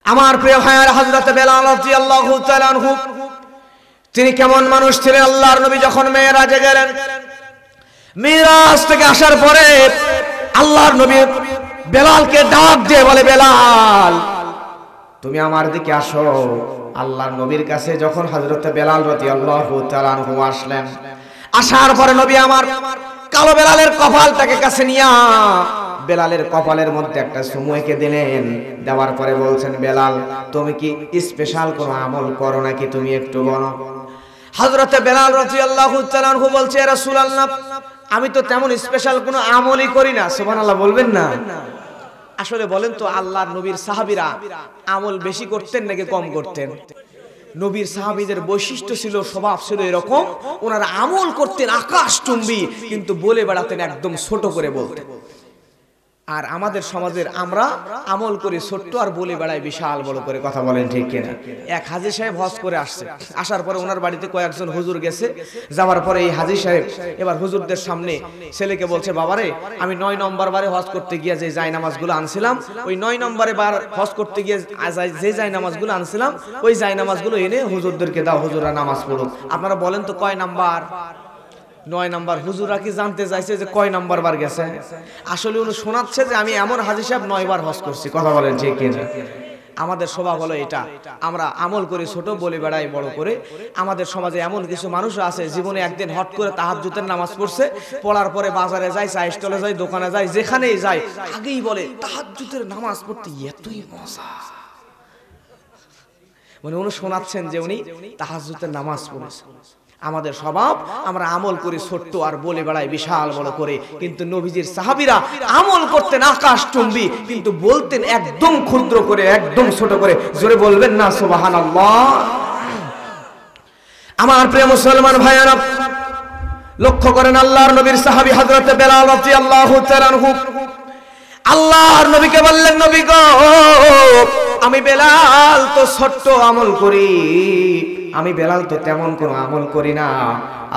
আমার প্রিয় ভাইয়ের হযরত বেলাল রাদিয়াল্লাহু তাআলা আনহু তিনি কেমন মানুষ ছিলেন। আল্লাহর নবী যখন মেরাজে গেলেন, মেরাজ থেকে আসার পরে আল্লাহর নবী বেলালকে ডাক দিয়ে বলে, বেলাল তুমি আমার দিকে আসো। আল্লাহর নবীর কাছে যখন হযরত বেলাল রাদিয়াল্লাহু তাআলা আনহু আসলেন, আসার পরে নবী আমার কালো বেলালের কপালটাকে কাছে নিয়া বেলালের কপালের মধ্যে একটা চুমু এঁকে দিলেন। দেওয়ার পরে বলছেন, বেলাল তুমি কি স্পেশাল কোনো আমল করো নাকি, তুমি একটু বলো। হযরত বেলাল রাদিয়াল্লাহু তাআলা আনহু বলছে, ইয়া রাসূলুল্লাহ আমি তো তেমন স্পেশাল কোনো আমলই করি না। সুবহানাল্লাহ বলবেন না? আসলে বলেন তো, আল্লাহর নবীর সাহাবীরা আমল বেশি করতেন নাকি কম করতেন? নবীর সাহাবীদের বৈশিষ্ট্য ছিল, স্বভাব ছিল এরকম, ওনারা আমল করতেন আকাশচুম্বী, কিন্তু বলে বেড়াতেন একদম ছোট করে বলতেন। আর আমাদের সমাজের আমরা আমল করি ছোট্ট আর বলে বেড়াই বিশাল বড় করে। কথা বলেন ঠিক কিনা? এক হাজী সাহেব হজ করে আসছে, আসার পরে ওনার বাড়িতে কয়েকজন হুজুর গেছে। যাওয়ার পরে এই হাজী সাহেব এবার হুজুরদের সামনে ছেলেকে বলছে, বাবারে আমি 9 নম্বর বারে হজ করতে গিয়ে যে জায় নামাজগুলো আনছিলাম, ওই 9 নম্বরে বার হজ করতে গিয়ে যে জায় নামাজগুলো আনছিলাম, ওই জায় নামাজগুলো এনে হুজুরদেরকে দাও, হুজুররা নামাজ পড়ুক। আপনারা বলেন তো কয় নাম্বার? 9 নাম্বার। হুজুরা কি জানতে চাইছে যে কয় নাম্বার বার গেছে? আসলে উনি শোনাচ্ছে যে আমি এমন হাজী সাহেব 9 বার হজ করছি। কথা বলেন ঠিক কিনা? আমাদের স্বভাব হলো এটা, আমরা আমল করি ছোট, বলে বেড়াই বড় করে। আমাদের সমাজে এমন কিছু মানুষ আছে জীবনে একদিন হট করে তাহাজ্জুদের নামাজ পড়ছে, পড়ার পরে বাজারে যায়, চা স্টলে যায়, দোকানে যায়, যেখানেই যায় আগেই বলে তাহাজ্জুদের নামাজ পড়তে এতই মজা। মানে উনি শোনাচ্ছেন যে উনি তাহাজ্জুদের নামাজ পড়েছেন। আমাদের স্বভাব, আমরা আমল করি ছোট্ট আর বলে বেড়াই বিশাল বড় করে। কিন্তু নবীজির সাহাবীরা আমল করতেন আকাশচুম্বী, কিন্তু বলতেন একদম ক্ষুদ্র করে, একদম ছোট করে। জোরে বলবেন না সুবহানাল্লাহ? আমার প্রিয় মুসলমান ভাইয়েরা, লক্ষ্য করেন আল্লাহর নবীর সাহাবী হযরত বেলাল রাদিয়াল্লাহু তাআলা আনহু আল্লাহর নবীকে বললেন, নবী গো আমি বেলাল তো ছোট্ট আমল করি, আমি বেলাল তো তেমন কোনো আমল করি না।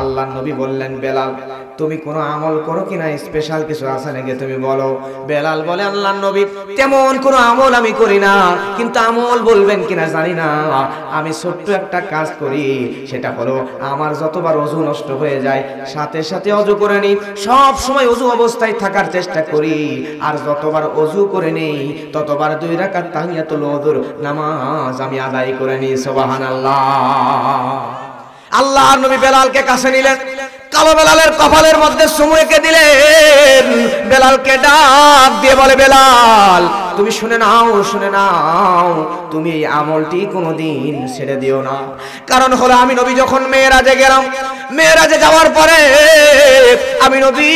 আল্লাহর নবী বললেন, বেলাল তুমি কোনো আমল করো কিনা, স্পেশাল কিছু আছে নাকি তুমি বলো। বেলাল বলে, আল্লাহর নবী তেমন কোনো আমল আমি করি না, কিন্তু আমল বলবেন কিনা জানি না, আমি ছোট্ট একটা কাজ করি, সেটা হলো আমার যতবার ওযু নষ্ট হয়ে যায় সাথে সাথে ওযু করে নিই, সব সময় ওযু অবস্থায় থাকার চেষ্টা করি, আর যতবার ওযু করে নেই ততবার 2 রাকাত তাহিয়াতুল ওযুর নামাজ আমি আদায় করে নিই। সুবহানাল্লাহ। আল্লাহর নবী বেলালকে কাছে নিলেন, কালো বেলালের কপালের মধ্যে চুমু এঁকে দিলেন। বেলালকে ডাক দিয়ে বলে, বেলাল তুমি শুনে নাও, শুনে নাও, তুমি এই আমলটি কোনোদিন ছেড়ে দিও না। কারণ হলো আমি নবী যখন মেরাজে গেলাম, মেরাজে যাওয়ার পরে আমি নবী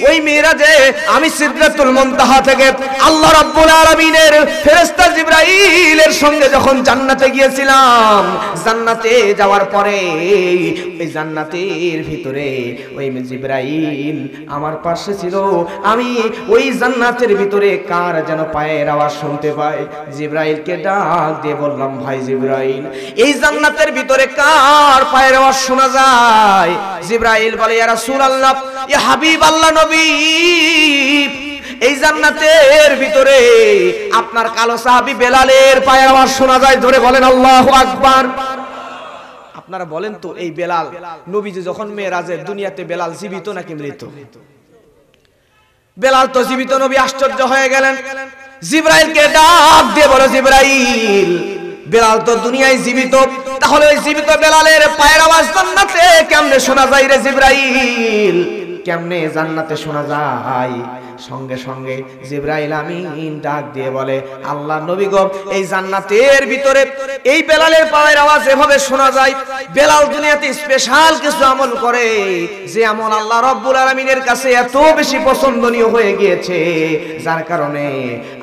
ওই মেরাজে আমি সিদরাতুল মুনতাহা থেকে আল্লাহ রাব্বুল আলামিনের ফেরেশতা জিবরাইলের সঙ্গে যখন জান্নাতে গিয়েছিলাম, জান্নাতে যাওয়ার পরে ওই জান্নাতের ভিতরে ওই জিবরাইল আমার পাশে ছিল। আমি ওই জান্নাতের ভিতরে কার যেন পায়ের আওয়াজ শুনতে পাই। জিবরাইলকে ডাক দিয়ে বললাম, ভাই জিবরাইল এই জান্নাতের ভিতরে কার পায়ের আওয়াজ শোনা যায়? জিবরাইল বলে, ইয়া রাসূলুল্লাহ, ইয়া হাবিব আল্লাহ নবী, এই জান্নাতের ভিতরে আপনার কালো সাহাবী বেলালের পায়ের আওয়াজ শোনা যায়। ধরে বলেন আল্লাহু আকবার। আপনারা বলেন তো, এই বেলাল নবীজি যখন মেরাজের দুনিয়াতে, বেলাল জীবিত নাকি মৃত? বেলাল তো জীবিত। নবী আশ্চর্য হয়ে গেলেন, জিবরাইলকে ডাক দিয়ে বলে, জিবরাইল বেলাল তো দুনিয়ায় জীবিত, তাহলে ওই জীবিত বেলালের পায়ের আওয়াজ জান্নাতে কেমনে শোনা যায় রে জিবরাইল? কেমনে জান্নাতে শোনা যায়? সঙ্গে সঙ্গে জিবরাইল আমিন ডাক দিয়ে বলে, আল্লাহ নবী গো এই জান্নাতের ভিতরে এই বেলালের পায়ের আওয়াজ এভাবে শোনা যায়। বেলাল দুনিয়াতে স্পেশাল কিছু আমল করে, যে আমল আল্লাহ রাব্বুল আলামিনের কাছে এত বেশি পছন্দনীয় হয়ে গিয়েছে, যার কারণে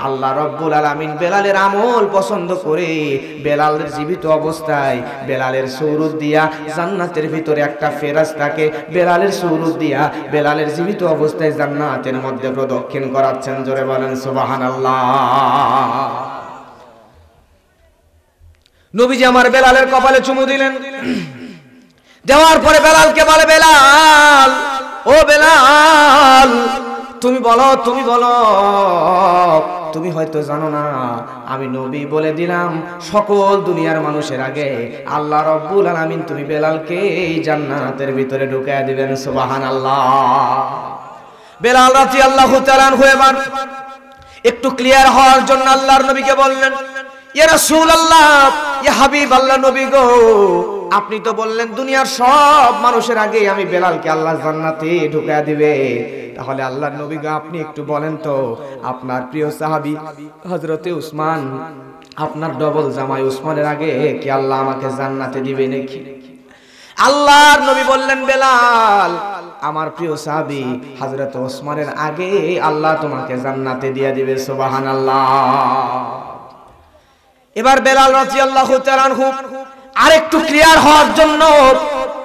আল্লাহ রাব্বুল আলামিন বেলালের আমল পছন্দ করে বেলালের জীবিত অবস্থায় বেলালের সুরুত দিয়া জান্নাতের ভিতরে একটা ফেরেশতাকে বেলালের সুরুত দিয়া বেলালের জীবিত অবস্থায় জান্নাতের মধ্যে প্রদক্ষিণ করাচ্ছেন। জোরে বলেন সুবহানাল্লাহ। নবীজি আমার বেলালের কপালে চুমু দিলেন। দেওয়ার পরে বেলালকে বলে, বেলাল ও বেলাল তুমি বলো, তুমি বলো তুমি হয়তো জানো না, আমি নবী বলে দিলাম সকল দুনিয়ার মানুষের আগে আল্লাহ রাব্বুল আলামিন তুমি বেলালকে এই জান্নাতের ভিতরে ঢুকায় দিবেন। সুবহানাল্লাহ। বেলাল রাদিয়াল্লাহু তাআলা আনহু এবার একটু ক্লিয়ার হওয়ার জন্য আল্লাহর নবীকে বললেন, ইয়া রাসূলুল্লাহ, ইয়া হাবিবাল্লাহ, নবী গো, আপনি তো বললেন দুনিয়ার সব মানুষের আগে আমি বেলালকে আল্লাহ জান্নাতে ঢুকায় দিবে। তাহলে আল্লাহর নবী গো, আপনি একটু বলেন তো আপনার প্রিয় সাহাবী হযরতে উসমান, আপনার ডবল জামাই উসমানের আগে কি আল্লাহ আমাকে জান্নাতে দিবে নাকি? আল্লাহর নবী বললেন, বেলাল, আমার প্রিয় সাহাবী হযরত ওসমানের আগে আল্লাহ তোমাকে জান্নাতে দিয়ে দিবে। সুবহানাল্লাহ। এবার বেলাল রাদিয়াল্লাহু তাআলা আনহু আরেকটু ক্লিয়ার হওয়ার জন্য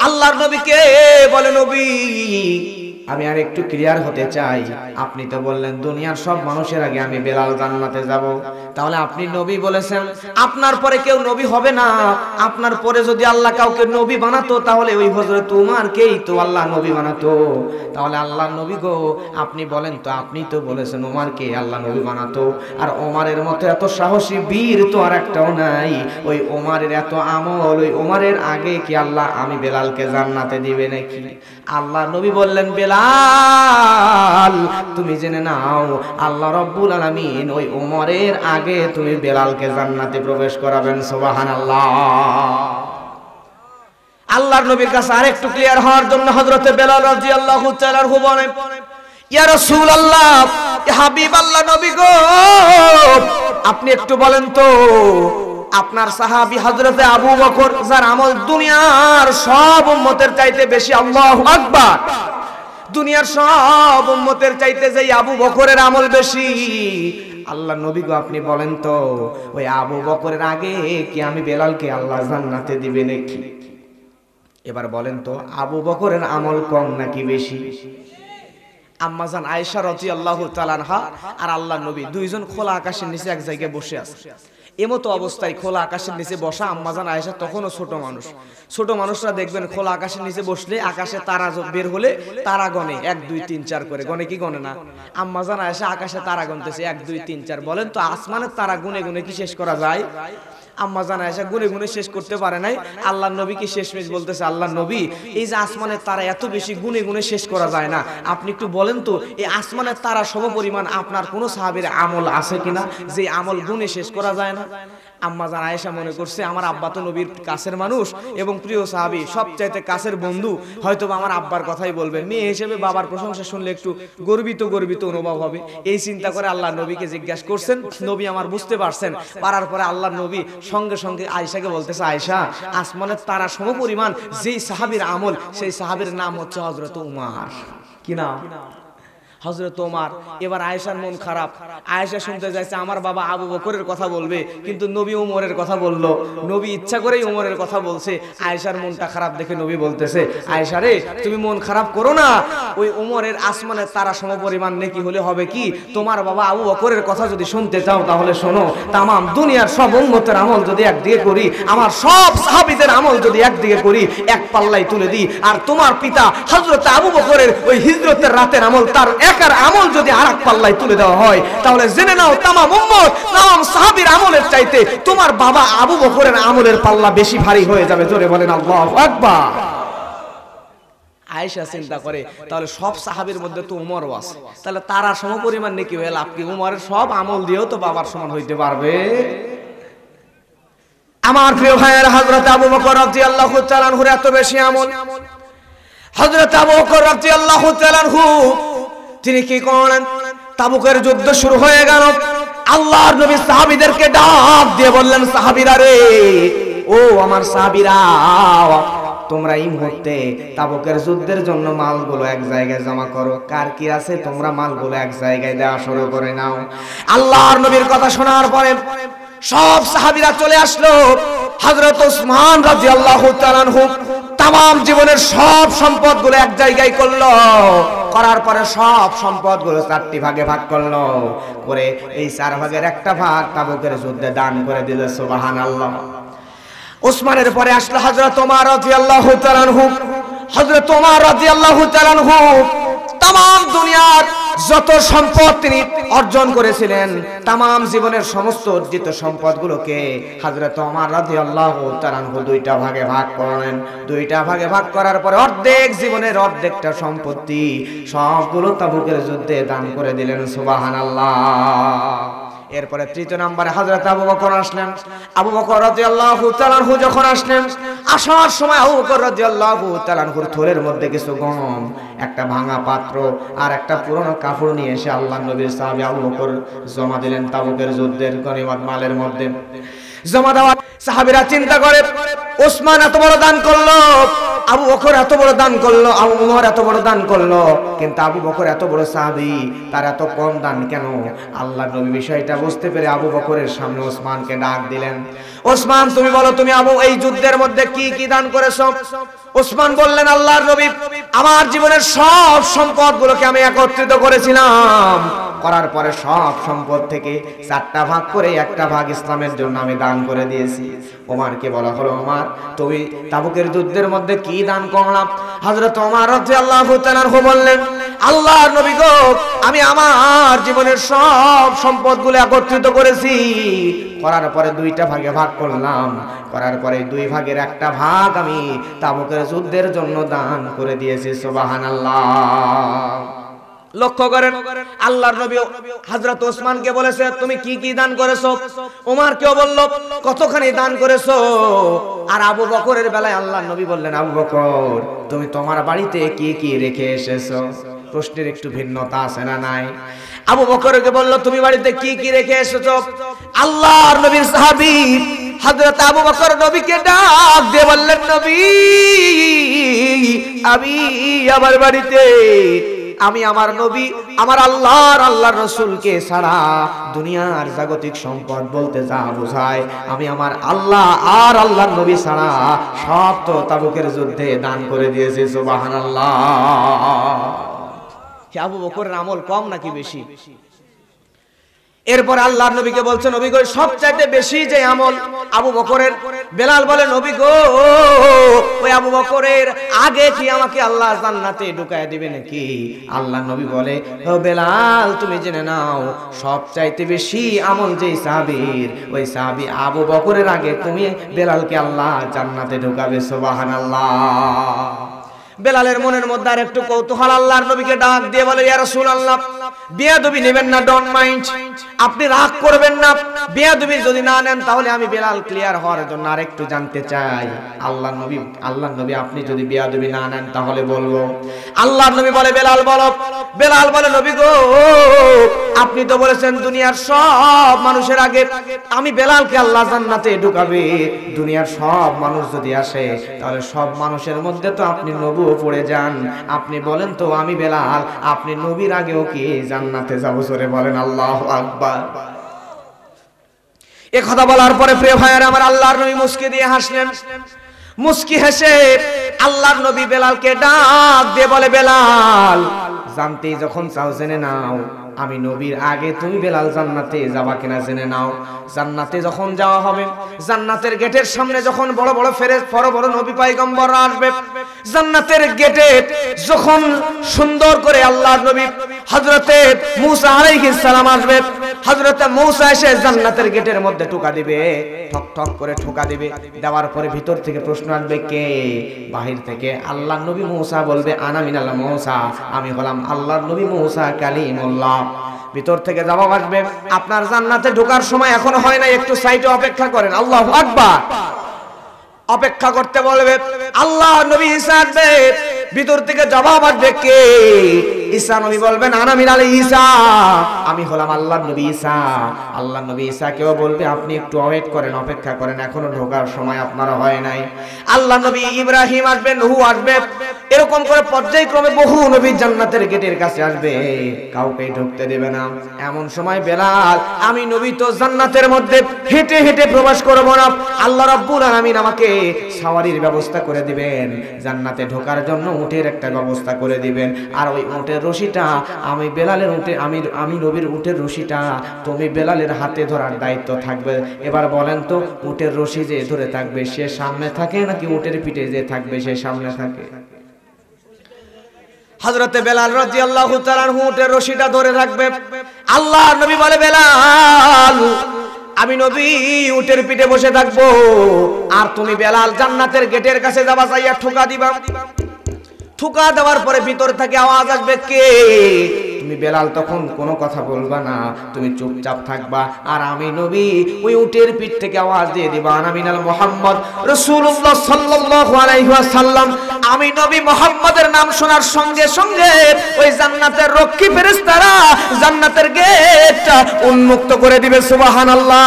আল্লাহর নবীকে বলে, নবী আমি আর একটু ক্লিয়ার হতে চাই, আপনি তো বললেন দুনিয়ার সব মানুষের আগে আমি বেলাল জান্নাতে যাব, তাহলে আপনি নবী বলেছেন আপনার পরে কেউ নবী হবে না, আপনার পরে যদি আল্লাহ কাউকে নবী বানাতো তাহলে ওই হযরত উমরকেই তো আল্লাহ নবী বানাতো। তাহলে আল্লাহ নবী গো, আপনি বলেন তো, আপনি তো বলেছেন উমরকে আল্লাহ নবী বানাতো, আর ওমরের মতো এত সাহসী বীর তো আর একটাও নাই, ওই ওমরের এত আমল, ওই ওমরের আগে কি আল্লাহ আমি বেলালকে জান্নাতে দিবে নাকি? আল্লাহ নবী বললেন, বেলাল তুমি জেনে নাও আল্লাহ রাব্বুল আলামিন ওই ওমরের আগে তুমি বেলালকে জান্নাতে প্রবেশ করাবেন। সুবহানাল্লাহ। আল্লাহর নবীর কাছে আরেকটু ক্লিয়ার হওয়ার জন্য হযরতে বেলাল রাদিয়াল্লাহু তাআলা আনহু বলেন, ইয়া রাসূলুল্লাহ, ইয়া হাবিবাল্লাহ, নবী গো, আপনি একটু বলেন তো আপনার সাহাবী হযরতে আবু বকর, যার আমল দুনিয়ার সব উম্মতের চাইতে বেশি, আল্লাহু আকবার, দুনিয়ার সব উম্মতের চাইতে যে আবু বকরের আমল বেশি, আল্লাহ নবী গো আপনি বলেন তো ওই আবু বকরের আগে কি আমি বেলালকে আল্লাহ জান্নাতে দিবে নাকি? এবার বলেন তো আবু বকরের আমল কম নাকি বেশি? আম্মা জান আয়েশা রাদিয়াল্লাহু তাআলা আনহা আর আল্লাহর নবী দুইজন খোলা আকাশের নিচে এক জায়গায় বসে আছে। এমতো অবস্থায় খোলা আকাশের নিচে বসা আম্মা জান আয়েশা তখনও ছোট মানুষ। ছোট মানুষরা দেখবেন খোলা আকাশের নিচে বসলে আকাশে তারা বের হলে তারা গনে 1 2 3 4 করে, গনে কি গনে না? আম্মা জান আয়েশা আকাশে তারা গনতেছে 1 2 3 4। বলেন তো আসমানের তারা গুনে গুনে কি শেষ করা যায়? আম্মা জান আয়েশা গুনে গুনে শেষ করতে পারে নাই। আল্লাহর নবী কি শেষমেশ বলতেছে, আল্লাহর নবী এই যে আসমানের তারা এত বেশি গুনে গুনে শেষ করা যায় না, আপনি একটু বলেন তো এই আসমানের তারা সমপরিমাণ আপনার কোন সাহাবীর আমল আছে কিনা যে আমল গুনে শেষ করা যায় না? আম্মা জান আয়েশা মনে করছে আমার আব্বা তো নবীর কাছের মানুষ এবং প্রিয় সাহাবী, সবচাইতে কাছের বন্ধু, হয়তো আমার আব্বার কথাই বলবেন, মেয়ে হিসেবে বাবার প্রশংসা শুনলে একটু গর্বিত গর্বিত অনুভব হবে, এই চিন্তা করে আল্লাহর নবীকে জিজ্ঞাসা করছেন। নবী আমার বুঝতে পারছেন, পারার পরে আল্লাহর নবী সঙ্গে সঙ্গে আয়েশাকে বলতেছে, আয়েশা আসমানের তারা সমপরিমাণ যেই সাহাবীর আমল সেই সাহাবীর নাম হচ্ছে হযরত উমর। কি নাম? হযরত ওমর। এবার আয়েশার মন খারাপ, আয়েশা শুনতে যাচ্ছে আমার বাবা আবু বকরের কথা বলবে, কিন্তু নবী ওমরের কথা বললো, নবী ইচ্ছা করেই ওমরের কথা বলছে। আয়েশার মনটা খারাপ দেখে নবী বলতেছে, আয়েশা রে তুমি মন খারাপ করো না, ওই ওমরের আসমানের তারা সমপরিমাণ নেকি হলে হবে কি, তোমার বাবা আবু বকরের কথা যদি শুনতে চাও তাহলে শোনো, তামাম দুনিয়ার সব উম্মতের আমল যদি একদিকে করি, আমার সব সাহাবীদের আমল যদি একদিকে করি, এক পাল্লাই তুলে দিই, আর তোমার পিতা হযরত আবু বকরের ওই হিজরতের রাতের আমল তার একার আমল যদি আরেক পাল্লায় তুলে দেওয়া হয়, তাহলে জেনে নাও তামাম উম্মত তামাম সাহাবীর আমলের চাইতে তোমার বাবা আবু বকরের আমলের পাল্লা বেশি ভারী হয়ে যাবে। জোরে বলেন আল্লাহু আকবার। আয়েশা চিন্তা করে তাহলে সব সাহাবীর মধ্যে তো উমরও আছে, তাহলে তারা সমপরিমাণ নেকি হয়ে লাভ কি? উমরের সব আমল দিয়েও তো বাবার সমান হইতে পারবে। আমার প্রিয় ভাইয়ের হযরত আবু বকর রাদিয়াল্লাহু তাআলা আনহুর এত বেশি আমল, হযরত আবু বকর রাদিয়াল্লাহু তাআলা আনহু তিনি কি করেন, তাবুকের যুদ্ধ শুরু হয়ে গেল, আল্লাহর নবী সাহাবীদেরকে ডাক দিয়ে বললেন, সাহাবীরা রে, ও আমার সাহাবীরা, তোমরা এই মুহূর্তে তাবুকের যুদ্ধের জন্য মালগুলো এক জায়গায় জমা করো, কার কি আছে তোমরা মালগুলো এক জায়গায় দেওয়া শুরু করে নাও। আল্লাহর নবীর কথা শোনার পরে সব সাহাবীরা চলে আসলো। হযরত ওসমান রাদিয়াল্লাহু তাআলা আনহু তামাম জীবনের সব সম্পদগুলো এক জায়গায় করলো, করার পরে সব সম্পদগুলো 4টি ভাগে ভাগ করলো, করে এই 4 ভাগের একটা ভাগ তাবুকের যুদ্ধে দান করে দিল। সুবহানাল্লাহ। ওসমানের পরে আসলো হযরত ওমর রাদিয়াল্লাহু তাআলা আনহু। হযরত ওমর রাদিয়াল্লাহু তাআলা আনহু তামাম দুনিয়ার যত সম্পদ তিনি অর্জন করেছিলেন তামাম জীবনের সমস্ত অর্জিত সম্পদগুলোকে হযরত ওমর রাদিয়াল্লাহু তাআলা দুইটা ভাগে ভাগ করলেন। দুইটা ভাগে ভাগ করার পরে অর্ধেক জীবনের অর্ধেকটা সম্পত্তি সবগুলো তাবুকের যুদ্ধে দান করে দিলেন। সুবহানাল্লাহ। এরপরে তৃতীয় নম্বরে হযরত আবু বকর আসলেন। আবু বকর রাদিয়াল্লাহু তাআলা যখন আসলেন, আসার সময় আবু বকর রাদিয়াল্লাহু তাআলার থলের মধ্যে কিছু গম, একটা ভাঙা পাত্র আর একটা পুরনো কাপড় নিয়ে এসে আল্লাহর নবীর সাহাবী আবু বকর জমা দিলেন তাবুকের যুদ্ধের গনিমত মালের মধ্যে। জমা দেওয়া সাহাবীরা চিন্তা করে, ওসমান এত বড় দান করলো, আবু বকর এত বড় দান করলো, আবু ওমর এত বড় দান করলো, কিন্তু আবু বকর এত বড় সাহাবী, তার এত কম দান কেন? আল্লাহর নবী বিষয়টা বুঝতে পেরে আবু বকরের সামনে ওসমানকে ডাক দিলেন। ওসমান, তুমি বলো, তুমি এই যুদ্ধের মধ্যে কি কি দান করেছো? ওসমান বললেন, আল্লাহর নবী, আমার জীবনের সব সম্পদগুলোকে আমি একত্রিত করেছিলাম, করার পরে সব সম্পদ থেকে 4টা ভাগ করে একটা ভাগ ইসলামের জন্য আমি দান করে দিয়েছি। ওমরকে বলা হলো, ওমর, তুমি তাবুকের যুদ্ধের মধ্যে কি দান করলাম? হযরত ওমর রাদিয়াল্লাহু তাআলা বললেন, আল্লাহর নবী গো, আমি আমার জীবনের সব সম্পদগুলো একত্রিত করেছি, করার পরে 2টা ভাগে ভাগ করলাম, করার পরে 2 ভাগের একটা ভাগ আমি তাবুকের যুদ্ধের জন্য দান করে দিয়েছি। সুবহানাল্লাহ। লক্ষ্য করেন, আল্লাহর নবী হযরত ওসমানকে বলেছে, তুমি কি কি দান করেছো? ওমরকেও বলল, কতখানি দান করেছো? আর আবু বকরের বেলায় আল্লাহর নবী বললেন, আবু বকর, তুমি তোমার বাড়িতে কি কি রেখে এসেছো? প্রশ্নের একটু ভিন্নতা আছে না নাই? আবু বকরকে বলল, তুমি বাড়িতে কি কি রেখে এসেছো? আল্লাহর নবীর সাহাবী হযরত আবু বকর নবীকে ডাক দিয়ে বললেন, নবী, আমি আমার বাড়িতে আমি আমার নবী, আমার আল্লাহর রাসূলকে ছাড়া দুনিয়ার জাগতিক সম্পদ বলতে যা বোঝায়, আমি আমার আল্লাহ আর আল্লাহর নবী ছাড়া সব তো তাবুকের যুদ্ধে দান করে দিয়েছি। সুবহানাল্লাহ। কি আবু বকরের আমল কম নাকি বেশি? এরপর আল্লাহর নবীকে বলছেন, নবী গো, সবচাইতে বেশি যে আমল আবু বকরের। বেলাল বলে, নবী গো, ওই আবু বকরের আগে কি আমাকে আল্লাহ জান্নাতে ঢুকায় দিবে নাকি? আল্লাহর নবী বলে, ও বেলাল, তুমি জেনে নাও, সবচাইতে বেশি আমল যেই সাহাবীর, ওই সাহাবী আবু বকরের আগে তুমি বেলালকে আল্লাহ জান্নাতে ঢুকাবে। সুবহানাল্লাহ। বেলালের মনের মধ্যে আর একটু কৌতূহল, আল্লাহর নবীকে ডাক দিয়ে বলে, ইয়া রাসূলুল্লাহ, বেয়াদবি নেবেন না, ডোন্ট মাইন্ড, আপনি রাগ করবেন না, বেয়াদবি যদি না নেন তাহলে আমি বেলাল ক্লিয়ার হওয়ার জন্য আরেকটু জানতে চাই। আল্লাহর নবী আপনি যদি বেয়াদবি না নেন তাহলে বলবো। আল্লাহর নবী বলে, বেলাল বলো। বেলাল বলে, নবী গো, আপনি তো বলেছেন দুনিয়ার সব মানুষের আগে আমি বেলালকে আল্লাহ জান্নাতে ঢুকাবে। দুনিয়ার সব মানুষ যদি আসে তাহলে সব মানুষের মধ্যে তো আপনি নবী পড়ে যান, আপনি বলেন তো আমি বেলাল, আপনি নবীর আগেও কি জান্নাতে যাবো? জোরে বলেন আল্লাহু আকবার। এই কথা বলার পরে প্রিয় ভাইয়েরা আমার, আল্লাহর নবী মুস্কি দিয়ে হাসলেন। মুস্কি হেসে আল্লাহর নবী বেলালকে ডাক দিয়ে বলে, বেলাল, জানতে যখন চাও জেনে নাও, আমি নবীর আগে তুমি বেলাল জান্নাতে যাবা কিনা জেনে নাও। জান্নাতে যখন যাওয়া হবে, জান্নাতের গেটের সামনে যখন বড় বড় বড় বড় নবী পয়গম্বররা আসবে, জান্নাতের গেটে যখন সুন্দর করে আল্লাহর নবী হযরতে মূসা আলাইহিস সালাম আসবে, হযরতে মূসা এসে জান্নাতের গেটের মধ্যে ঠোকা দিবে, ঠক ঠক করে ঠোকা দিবে। দেওয়ার পরে ভিতর থেকে প্রশ্ন আসবে, কে? বাহির থেকে আল্লাহর নবী মূসা বলবে, আনা মিনাল মূসা, আমি হলাম আল্লাহর নবী মূসা কালিমুল্লাহ। ভিতর থেকে জবাব আসবে, আপনার জান্নাতে ঢোকার সময় এখনো হয় না, একটু সাইডে অপেক্ষা করেন। আল্লাহু আকবার। অপেক্ষা করতে বলবে। আল্লাহর নবী ঈসা আসবে, ভিতর থেকে জবাব আসবে, কে? ঈসা নবী বলবেন, আনা মিনাল ঈসা, আমি হলাম আল্লাহর নবী ঈসা। আল্লাহর নবী ঈসা কেউ বলবে, আপনি একটু ওয়েট করেন, অপেক্ষা করেন, এখনো ঢোকার সময় আপনার হয় নাই। আল্লাহর নবী ইব্রাহিম আসবে, নূহ আসবে, এরকম করে পর্যায়ক্রমে বহু নবী জান্নাতের গেটের কাছে আসবে, কাউকে ঢুকতে দেবে না। এমন সময় বেলাল, আমি নবী তো জান্নাতের মধ্যে হেঁটে হেঁটে প্রবেশ করব না, আল্লাহ রাব্বুল আলামিন আমাকে সাওয়ারির ব্যবস্থা করে দিবেন, জান্নাতে ঢোকার জন্য উটের একটা ব্যবস্থা করে দিবেন, আর ওই উটের রশিটা আমি বেলালের উটে আমি নবীর উটের রশিটা তুমি বেলালের হাতে ধরার দায়িত্ব থাকবে। এবার বলেন তো, উটের রশি যে ধরে থাকবে সে সামনে থাকে নাকি উটের পিঠে যে থাকবে সে সামনে থাকে? হযরতে বেলাল রাদিয়াল্লাহু তাআলা আনহু উটের রশিটা ধরে রাখবে। আল্লাহর নবী বলে, বেলাল আমি নবী উটের পিঠে বসে থাকবো, আর তুমি বেলাল জান্নাতের গেটের কাছে যাবা, যাইয়া ঠোকা দিবা। ঠোকা দেওয়ার পরে ভিতর থেকে আওয়াজ আসবে, কে? তুমি বেলাল তখন কোনো কথা বলবা না, তুমি চুপচাপ থাকবা, আর আমি নবী ওই উটের পিঠ থেকে আওয়াজ দিয়ে দিবা, আনা মিনাল মুহাম্মদ রাসূলুল্লাহ সাল্লাল্লাহু আলাইহি ওয়াসাল্লাম। আমি নবী মুহাম্মাদের নাম শোনার সঙ্গে সঙ্গে ওই জান্নাতের রক্ষী ফেরেশতারা জান্নাতের গেটটা উন্মুক্ত করে দিবে। সুবহানাল্লাহ।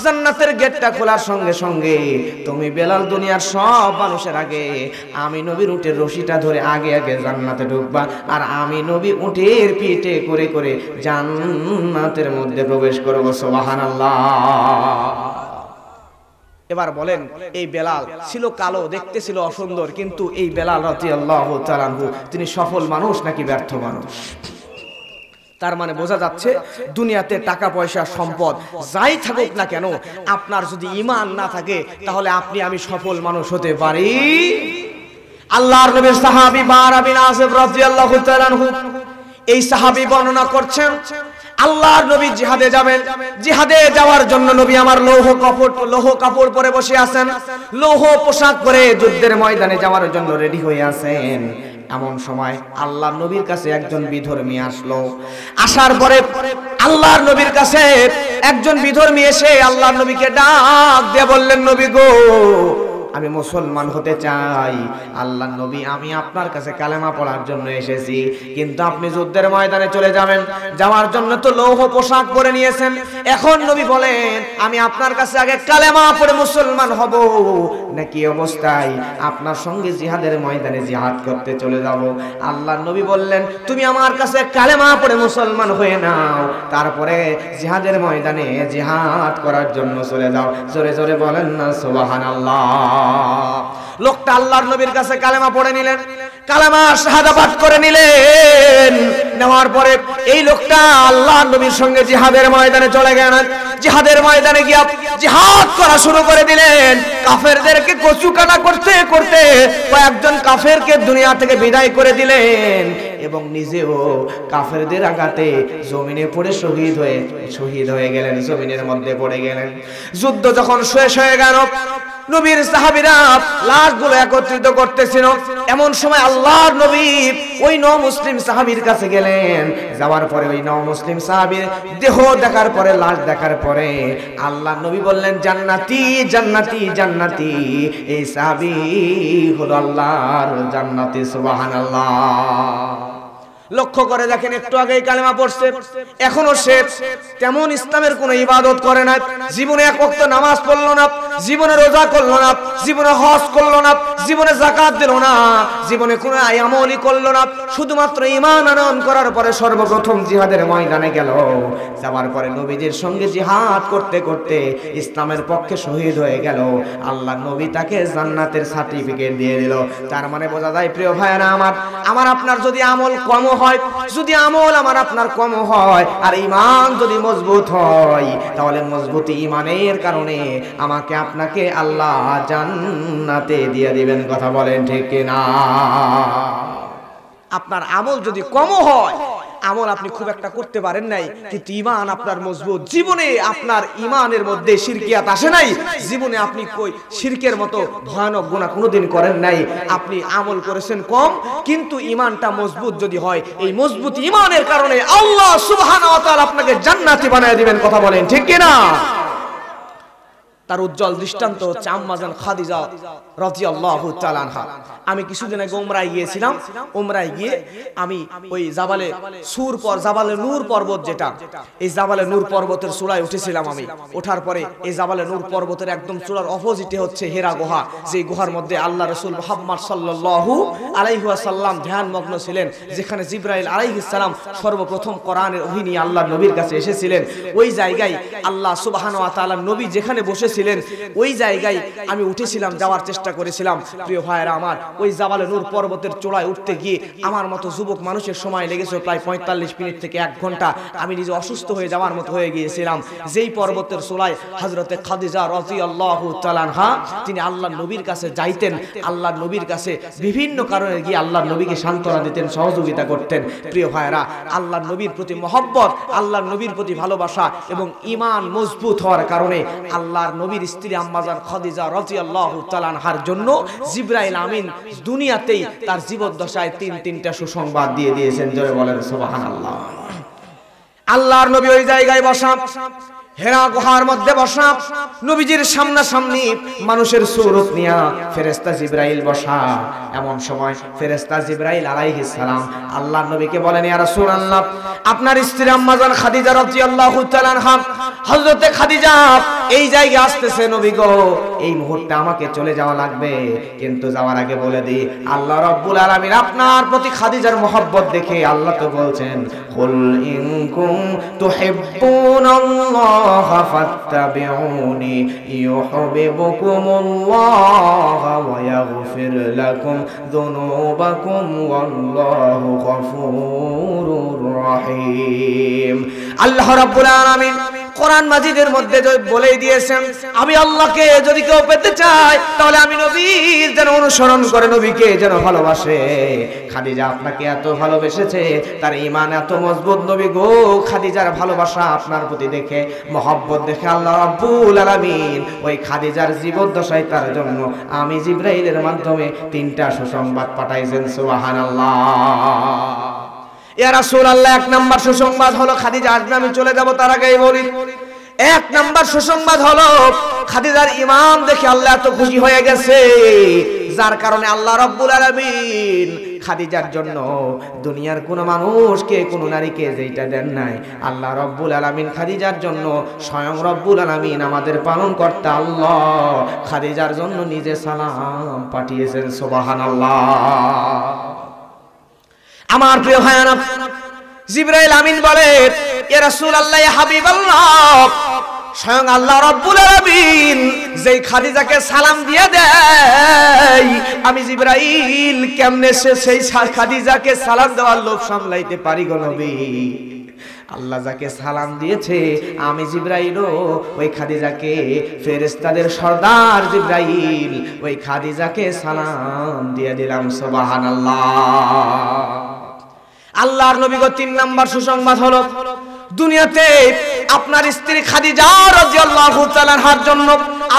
জান্নাতের গেটটা খোলার সঙ্গে সঙ্গে তুমি বেলাল দুনিয়ার সব মানুষের আগে আমি নবীর উটের রশিটা ধরে আগে আগে জান্নাতে ঢুকবা, আর আমি নবী উটের পিঠে করে করে জান্নাতের মধ্যে প্রবেশ করব। সুবহানাল্লাহ। এবার বলেন, এই বেলাল ছিল কালো, দেখতে ছিল অসুন্দর, কিন্তু এই বেলাল রাদিয়াল্লাহু তাআলা আনহু তিনি সফল মানুষ নাকি ব্যর্থ মানুষ? তার মানে বোঝা যাচ্ছে দুনিয়াতে টাকা পয়সা সম্পদ যাই থাকুক না কেন, আপনার যদি ঈমান না থাকে তাহলে আপনি আমি সফল মানুষ হতে পারি? আল্লাহর নবীর সাহাবী বারা বিন আসিফ রাদিয়াল্লাহু তাআলা আনহু এই সাহাবী বর্ণনা করছেন, আল্লাহর নবী জিহাদে যাবেন, জিহাদে যাওয়ার জন্য নবী আমার লৌহ কাপড় পরে বসে আছেন, লৌহ পোশাক পরে যুদ্ধের ময়দানে যাওয়ার জন্য রেডি হয়ে আছেন। এমন সময় আল্লাহর নবীর কাছে একজন বিধর্মী আসলো। আসার পরে আল্লাহর নবীর কাছে একজন বিধর্মী এসে আল্লাহর নবীকে ডাক দিয়ে বললেন, নবী গো, আমি মুসলমান হতে চাই। আল্লাহর নবী, আমি আপনার কাছে কালেমা পড়ার জন্য এসেছি, কিন্তু আপনি যুদ্ধের ময়দানে চলে যাবেন, যাওয়ার জন্য তো লৌহ পোশাক পরে নিয়েছেন। এখন নবী বলেন, আমি আপনার কাছে আগে কালেমা পড়ে মুসলমান হব, নাকি অবস্থায় আপনার সঙ্গে জিহাদের ময়দানে জিহাদ করতে চলে যাব? আল্লাহর নবী বললেন, তুমি আমার কাছে কালেমা পড়ে মুসলমান হয়ে নাও, তারপরে জিহাদের ময়দানে জিহাদ করার জন্য চলে যাও। জোরে জোরে বলেন না সুবহানাল্লাহ। লোকটা আল্লাহর নবীর কাছে কালেমা পড়ে নিলেন, কালেমা শাহাদা পাঠ করে নিলেন। নেওয়ার পরে এই লোকটা আল্লাহর নবীর সঙ্গে জিহাদের ময়দানে চলে গেলেন। জিহাদের ময়দানে গিয়ে জিহাদ করা শুরু করে দিলেন। কাফেরদেরকে কচুকাটা করতে করতে কয়েকজন কাফেরকে দুনিয়া থেকে বিদায় করে দিলেন, এবং নিজেও কাফেরদের আঘাতে জমিনে পড়ে শহীদ হয়ে গেলেন, জমিনের মধ্যে পড়ে গেলেন। যুদ্ধ যখন শেষ হয়ে গেল, নবীর সাহাবীরা লাশগুলো একত্রিত করতেছিল। এমন সময় আল্লাহর নবী ওই মুসলিম সাহাবীর কাছে গেলেন। যাওয়ার পরে ওই মুসলিম সাহাবীর দেহ দেখার পরে, লাশ দেখার পরে আল্লাহর নবী বললেন, জান্নাতি জান্নাতি জান্নাতি, এই সাহাবী হলো আল্লাহর জান্নাতি। সুবহানাল্লাহ। লক্ষ্য করে দেখেন, একটু আগেই কালেমা পড়ছে, এখনো সে তেমন ইসলামের কোনো ইবাদত করে না, জীবনে এক ওয়াক্ত নামাজ পড়লো না, জীবনে রোজা করলো না, জীবনে হজ করলো না, জীবনে যাকাত দিল না, জীবনে কোনো আমলই করলো না, শুধুমাত্র ঈমান আনয়ন করার পরে সর্বপ্রথম জিহাদের ময়দানে গেল। যাওয়ার পরে নবীজির সঙ্গে জিহাদ করতে করতে ইসলামের পক্ষে শহীদ হয়ে গেল। আল্লাহ নবী তাকে জান্নাতের সার্টিফিকেট দিয়ে দিল। তার মানে বোঝা যায়, প্রিয় ভাইয়েরা আমার আপনার যদি আমল কম হয়, যদি আমল আমার আপনার কম হয়, আর ঈমান যদি মজবুত হয়, তাহলে মজবুত ঈমানের কারণে আমাকে আপনাকে আল্লাহ জান্নাতে দিয়ে দিবেন। কথা বলেন ঠিক কিনা? আপনার আমল যদি কম হয়, আমল আপনি খুব একটা করতে পারেন নাই, কিন্তু ঈমান আপনার মজবুত, জীবনে আপনার ঈমানের মধ্যে শিরকিয়াত আসে নাই, জীবনে আপনি কই শিরকের মতো ভয়ানক গুনাহ কোনোদিন করেন নাই, আপনি আমল করেছেন কম, কিন্তু ঈমানটা মজবুত যদি হয়, এই মজবুত ঈমানের কারণে আল্লাহ সুবহানাহু ওয়া তাআলা আপনাকে জান্নাতি বানায় দিবেন। কথা বলেন ঠিক কিনা? তার উজ্জ্বল দৃষ্টান্ত হচ্ছে আম্মা জান খাদিজা রাদিয়াল্লাহু তাআলা আনহা। আমি কিছুদিন আগে উমরায় গিয়েছিলাম। উমরায় গিয়ে আমি ওই জাবালে নূর পর্বত, যেটা এই জাবালে নূর পর্বতের চূড়ায় উঠেছিলাম। আমি ওঠার পরে এই জাবালে নূর পর্বতের একদম চূড়ার অপোজিটে হচ্ছে হেরা গুহা, যে গুহার মধ্যে আল্লাহ রাসূল মুহাম্মদ সাল্লাল্লাহু আলাইহি ওয়াসাল্লাম ধ্যানমগ্ন ছিলেন, যেখানে জিবরাইল আলাইহিস সালাম সর্বপ্রথম কোরআনের ওহী নিয়ে আল্লাহর নবীর কাছে এসেছিলেন। ওই জায়গায় আল্লাহ সুবহানাহু ওয়া তাআলা নবী যেখানে বসেছিলেন উঠতেছিলেন, ওই জায়গায় আমি উঠেছিলাম, যাওয়ার চেষ্টা করেছিলাম। প্রিয় ভাইরা আমার, ওই জাবালে নূর পর্বতের চূড়ায় উঠতে গিয়ে আমার মতো যুবক মানুষের সময় লেগেছিল প্রায় 45 মিনিট থেকে 1 ঘন্টা। আমি নিজে অসুস্থ হয়ে যাওয়ার মতো হয়ে গিয়েছিলাম। যেই পর্বতের চূড়ায় হযরতে খাদিজা রাদিয়াল্লাহু তাআলা আনহা তিনি আল্লাহর নবীর কাছে যাইতেন, আল্লাহর নবীর কাছে বিভিন্ন কারণে গিয়ে আল্লাহর নবীকে সান্ত্বনা দিতেন, সহযোগিতা করতেন। প্রিয় ভাইরা, আল্লাহর নবীর প্রতি মহব্বত, আল্লাহর নবীর প্রতি ভালোবাসা এবং ঈমান মজবুত হওয়ার কারণে আল্লাহর নবীর স্ত্রী আম্মাজান খাদিজা রাদিয়াল্লাহু তাআলা আনহার জন্য জিবরাইল আমিন দুনিয়াতেই তার জীবদ্দশায় তিনটা সুসংবাদ দিয়ে দিয়েছেন। জোরে বলেন সুবহানাল্লাহ। আল্লাহর নবী ওই জায়গায় বসা, হেরা গুহার মধ্যে বসা, নবীজির সামনাসামনি মানুষের সুরত নিয়া ফেরেশতা জিবরাইল বসা। এমন সময় ফেরেশতা জিবরাইল আলাইহিস সালাম আল্লাহর নবীকে বলেন, ইয়া রাসূলুল্লাহ, আপনার স্ত্রী আম্মাজান খাদিজা রাদিয়াল্লাহু তাআলা আনহা হযরতে খাদিজা এই জায়গায় আসতেছে নবী গো, এই মুহূর্তে আমাকে চলে যাওয়া লাগবে, কিন্তু যাওয়ার আগে বলে দিই আল্লাহ রাব্বুল আলামিন আপনার প্রতি খাদিজার মহব্বত দেখে আল্লাহ তো বলছেন, কুল ইন কুনতুহিব্বুনাল্লাহ ফাত্তাবিউনি ইউহিব্বুকুমুল্লাহ ওয়া ইয়াগফির লাকুম যুনুবাকুম ওয়াল্লাহু গফুরুর রহিম। আল্লাহ রাব্বুল আলামিন কোরআন মাজিদের মধ্যে বলে দিয়েছেন, আমি আল্লাহকে যদি কেউ পেতে চায় তাহলে আমি নবীর যেন অনুসরণ করে, নবীকে যেন ভালোবাসে। খাদিজা আপনাকে এত ভালোবেসেছে, তার ঈমান এত মজবুত নবী গো। খাদিজার ভালোবাসা আপনার প্রতি দেখে, মহব্বত দেখে আল্লাহ রাব্বুল আলামিন ওই খাদিজার জীবদ্দশায় তার জন্য আমি জিবরাইলের মাধ্যমে 3টা সুসংবাদ পাঠাইছেন। সুবহানাল্লাহ। ইয়া রাসূলুল্লাহ, 1 নাম্বার সুসংবাদ হলো খাদিজা আসবে, আমি চলে যাব। তার আগেই বলি, 1 নাম্বার সুসংবাদ হলো খাদিজার ঈমান দেখে আল্লাহ এত খুশি হয়ে গেছে, যার কারণে আল্লাহ রাব্বুল আলামিন খাদিজার জন্য দুনিয়ার কোন মানুষকে, কোন নারীকে যেটা দেন নাই, আল্লাহ রাব্বুল আলামিন খাদিজার জন্য, স্বয়ং রাব্বুল আলামিন আমাদের পালনকর্তা আল্লাহ খাদিজার জন্য নিজে সালাম পাঠিয়েছেন। সুবহানাল্লাহ। আমার প্রিয় ভাইরা, জিবরাইল আমিন বলে, ইয়া রাসূলুল্লাহ, ইয়া হাবিবাল্লাহ, স্বয়ং আল্লাহ রাব্বুল আলামিন যেই খাদিজাকে সালাম দিয়ে দেয়, আমি জিবরাইল কেমনে সেই খাদিজাকে সালাম দেওয়ার লোভ সামলাইতে পারি গো নবী। আল্লাহ যাকে সালাম দিয়েছে, আমি জিবরাইলও ওই খাদিজাকে, ফেরেশতাদের সর্দার জিবরাইল ওই খাদিজাকে সালাম দিয়ে দিলাম। সুবহানাল্লাহ। আল্লাহর নবী গো 3 নাম্বার সুসংবাদ হলো, দুনিয়াতে আপনার স্ত্রী খাদিজা রাদিয়াল্লাহু তাআলা আনহার জন্য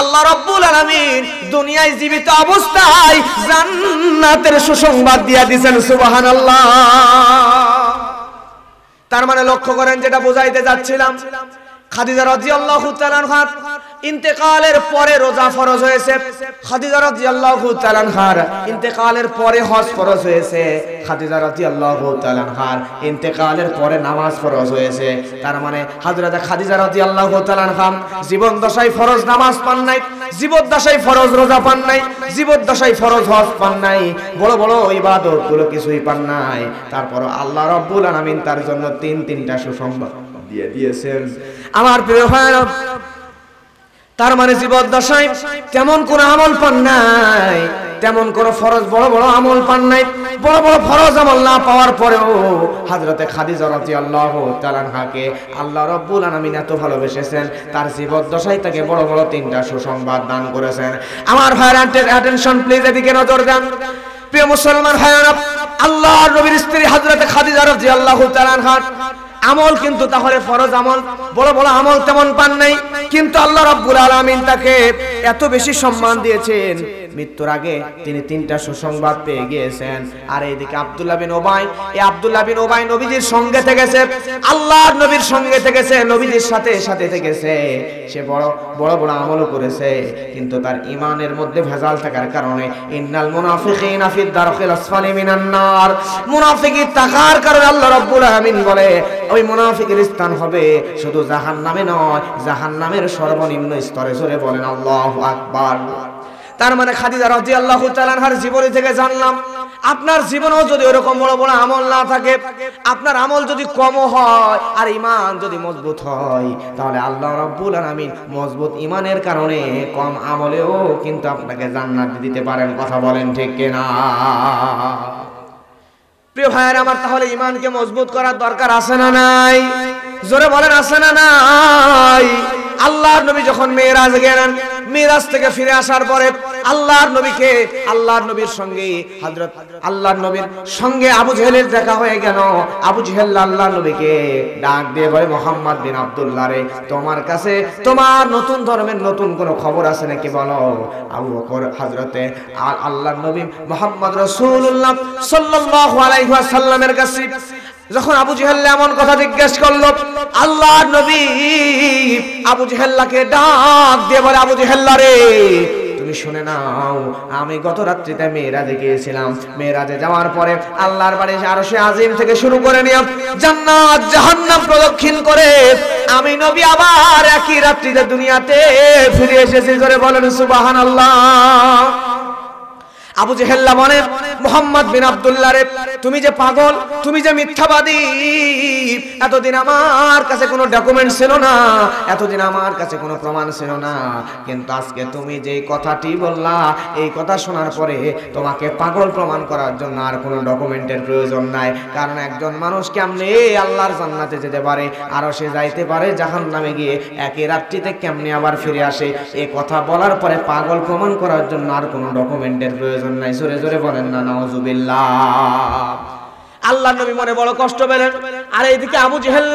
আল্লাহ রাব্বুল আলামিন দুনিয়ায় জীবিত অবস্থায় জান্নাতের সুসংবাদ দিয়ে দিয়েছেন। সুবহানাল্লাহ। তার মানে লক্ষ্য করেন, যেটা বোঝাইতে যাচ্ছিলাম, খাদিজা রাদিয়াল্লাহু তাআলা আনহার ইন্তেকালের পরে রোজা ফরজ হয়েছে, খাদিজা রাদিয়াল্লাহু তাআলা আনহার ইন্তেকালের পরে হজ ফরজ হয়েছে, খাদিজা রাদিয়াল্লাহু তাআলা আনহার ইন্তেকালের পরে নামাজ ফরজ হয়েছে। তার মানে হযরত খাদিজা রাদিয়াল্লাহু তাআলা আনহা জীবন দশায় ফরজ নামাজ পান নাই, জীবন দশায় ফরজ রোজা পান নাই, জীবন দশায় ফরজ হজ পান নাই, বড় বড় ইবাদত গুলো কিছুই পান নাই। তারপর আল্লাহ রাব্বুল আলামিন তার জন্য 3টা সুসংবাদ দিয়ে দিয়েছেন। আমার প্রিয় ভাইরা, তার মানে জীবদ্দশায় তেমন কোন আমল পান নাই, তেমন কোন ফরজ বড় বড় আমল পান নাই। বড় বড় ফরজ আমল না পাওয়ার পরেও হযরতে খাদিজা রাদিয়াল্লাহু তাআলা আনহাকে আল্লাহ রাব্বুল আলামিন এত ভালোবেসেছেন, তার জীবদ্দশায় তাকে বড় বড় 3টা সুসংবাদ দান করেছেন। আমার ভাইরা, অ্যাটেনশন প্লিজ, এদিকে নজর দেন। প্রিয় মুসলমান ভাইরা, আল্লাহর নবীর স্ত্রী হযরতে খাদিজা রাদিয়াল্লাহু তাআলা আনহা আমল কিন্তু তাহলে ফরজ আমল, বড় বড় আমল তেমন পান নাই, কিন্তু আল্লাহ রাব্বুল আলামিন তাকে এত বেশি সম্মান দিয়েছেন, মৃত্যুর আগে তিনি 3টা সুসংবাদ পেয়ে গিয়েছেন। আর এইদিকে আব্দুল্লাহ বিন উবাই, এই আব্দুল্লাহ বিন উবাই নবীজির সঙ্গে থেকেছে, আল্লাহর নবীর সঙ্গে থেকেছে, নবীজির সাথে থেকেছে, সে বড় বড় আমলও করেছে, কিন্তু তার ঈমানের মধ্যে ভেজাল থাকার কারণে ইন্নাল মুনাফিকিনা ফিদ দারকিল আসফালি মিনান নার, মুনাফিকি থাকার কারণে আল্লাহ রাব্বুল আলামিন বলে ওই মুনাফিকের স্থান হবে শুধু জাহান্নামে নয়, জাহান্নামের সর্বনিম্ন স্তরে। জোরে বলেন আল্লাহু আকবার। তার মানে খাদিজা রাদিয়াল্লাহু তাআলা আনহার জীবনী থেকে জানলাম আপনার জীবনেও যদি ওরকম বড় বড় আমল না থাকে, আপনার আমল যদি কম হয় আর ঈমান যদি মজবুত হয়, তাহলে আল্লাহ রাব্বুল আলামিন মজবুত ঈমানের কারণে কম আমলেও কিন্তু আপনাকে জান্নাত দিতে পারেন। কথা বলেন ঠিক কিনা? প্রিয় ভাইয়েরা আমার, তাহলে ঈমানকে মজবুত করার দরকার আছে না নাই? জোরে বলেন আছে না নাই? আল্লাহর নবী যখন মেরাজ গেলেন, মেরাজ থেকে ফিরে আসার পরে আল্লাহর নবীকে, আল্লাহর নবীর সঙ্গে হযরত আল্লাহর নবীর সঙ্গে আবু জেহেলের দেখা হয়ে গেল। আবু জেহেল আল্লাহর নবীকে ডাক দিয়ে বলে, মুহাম্মদ বিন আব্দুল্লাহ রে, তোমার কাছে তোমার নতুন ধর্মের নতুন কোনো খবর আছে নাকি বলো। আবু বকর হযরতে আল্লাহর নবী মুহাম্মদ রাসূলুল্লাহ সাল্লাল্লাহু আলাইহি ওয়াসাল্লামের কাছে যখন আবু জেহেল এমন কথা জিজ্ঞেস করলো, আল্লাহর নবী আবু জেহেলকে ডাক দিয়ে বলে, আবু জেহেল রে, তুমি শুনে নাও, আমি গত রাত্রিতে মেরাজে গিয়েছিলাম। মেরাজে যাওয়ার পরে আল্লাহর বাড়ি আরশে আজিম থেকে শুরু করে নিয়ে জান্নাত জাহান্নাম প্রদক্ষিণ করে আমি নবী আবার একই রাত্রিতে দুনিয়াতে ফিরে এসেছি। জোরে বলেন সুবহানাল্লাহ। আবু জেহেল বলে, মুহাম্মদ বিন আব্দুল্লাহ রে, তুমি যে পাগল, তুমি যে মিথ্যাবাদী, এতদিন আমার কাছে কোনো ডকুমেন্ট ছিল না, এতদিন আমার কাছে কোনো প্রমাণ ছিল না, কিন্তু আজকে তুমি যে কথাটি বললা, এই কথা শোনার পরে তোমাকে পাগল প্রমাণ করার জন্য আর কোনো ডকুমেন্টের প্রয়োজন নাই। কারণ একজন মানুষ কেমনে আল্লাহর জান্নাতে যেতে পারে, আরো সে যাইতে পারে জাহান্নামে গিয়ে একই রাত্রিতে কেমনে আবার ফিরে আসে, এই কথা বলার পরে পাগল প্রমাণ করার জন্য আর কোনো ডকুমেন্টের প্রয়োজন নাই। জোরে জোরে বলেন না নাউজুবিল্লাহ। আল্লাহর নবী মনে বড় কষ্ট পেলেন। আর এইদিকে আবু জেহেল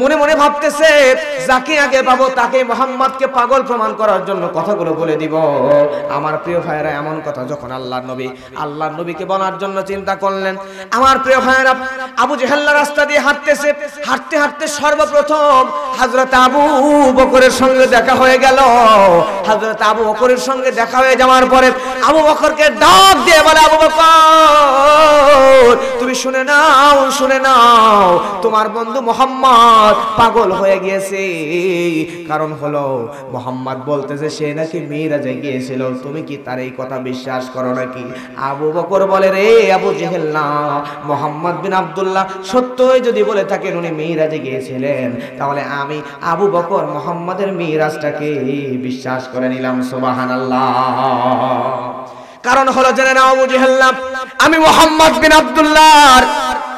মনে মনে ভাবতেছে, যাকে আগে পাবো তাকে মুহাম্মদকে পাগল প্রমাণ করার জন্য কথাগুলো বলে দিব। আমার প্রিয় ভাইয়েরা, এমন কথা যখন আল্লাহর নবীকে বলার জন্য চিন্তা করলেন, আমার প্রিয় ভাইয়েরা, আবু জেহেল রাস্তা দিয়ে হাঁটতেছে, হাঁটতে হাঁটতে সর্বপ্রথম হযরত আবু বকরের সঙ্গে দেখা হয়ে গেল। হযরত আবু বকরের সঙ্গে দেখা হয়ে যাওয়ার পরে আবু বকরকে ডাক দিয়ে বলে, আবু বকর, তুমি শুনে নাও, শুনে নাও, তোমার বন্ধু মুহাম্মদ পাগল হয়ে গিয়েছে। কারণ হলো মুহাম্মদ বলতেছে সে নাকি মিরাজে গিয়েছিল, তুমি কি তার এই কথা বিশ্বাস করো নাকি? আবু বকর বলে, রে আবু জেহেল, না, মুহাম্মদ বিন আব্দুল্লাহ সত্যই যদি বলে থাকেন উনি মিরাজে গিয়েছিলেন, তাহলে আমি আবু বকর মুহাম্মদের মিরাজটাকে বিশ্বাস করে নিলাম। সুবহানাল্লাহ। কারণ হলো জেনে নাও আবু জেহেল, আমি মুহাম্মদ বিন আব্দুল্লাহ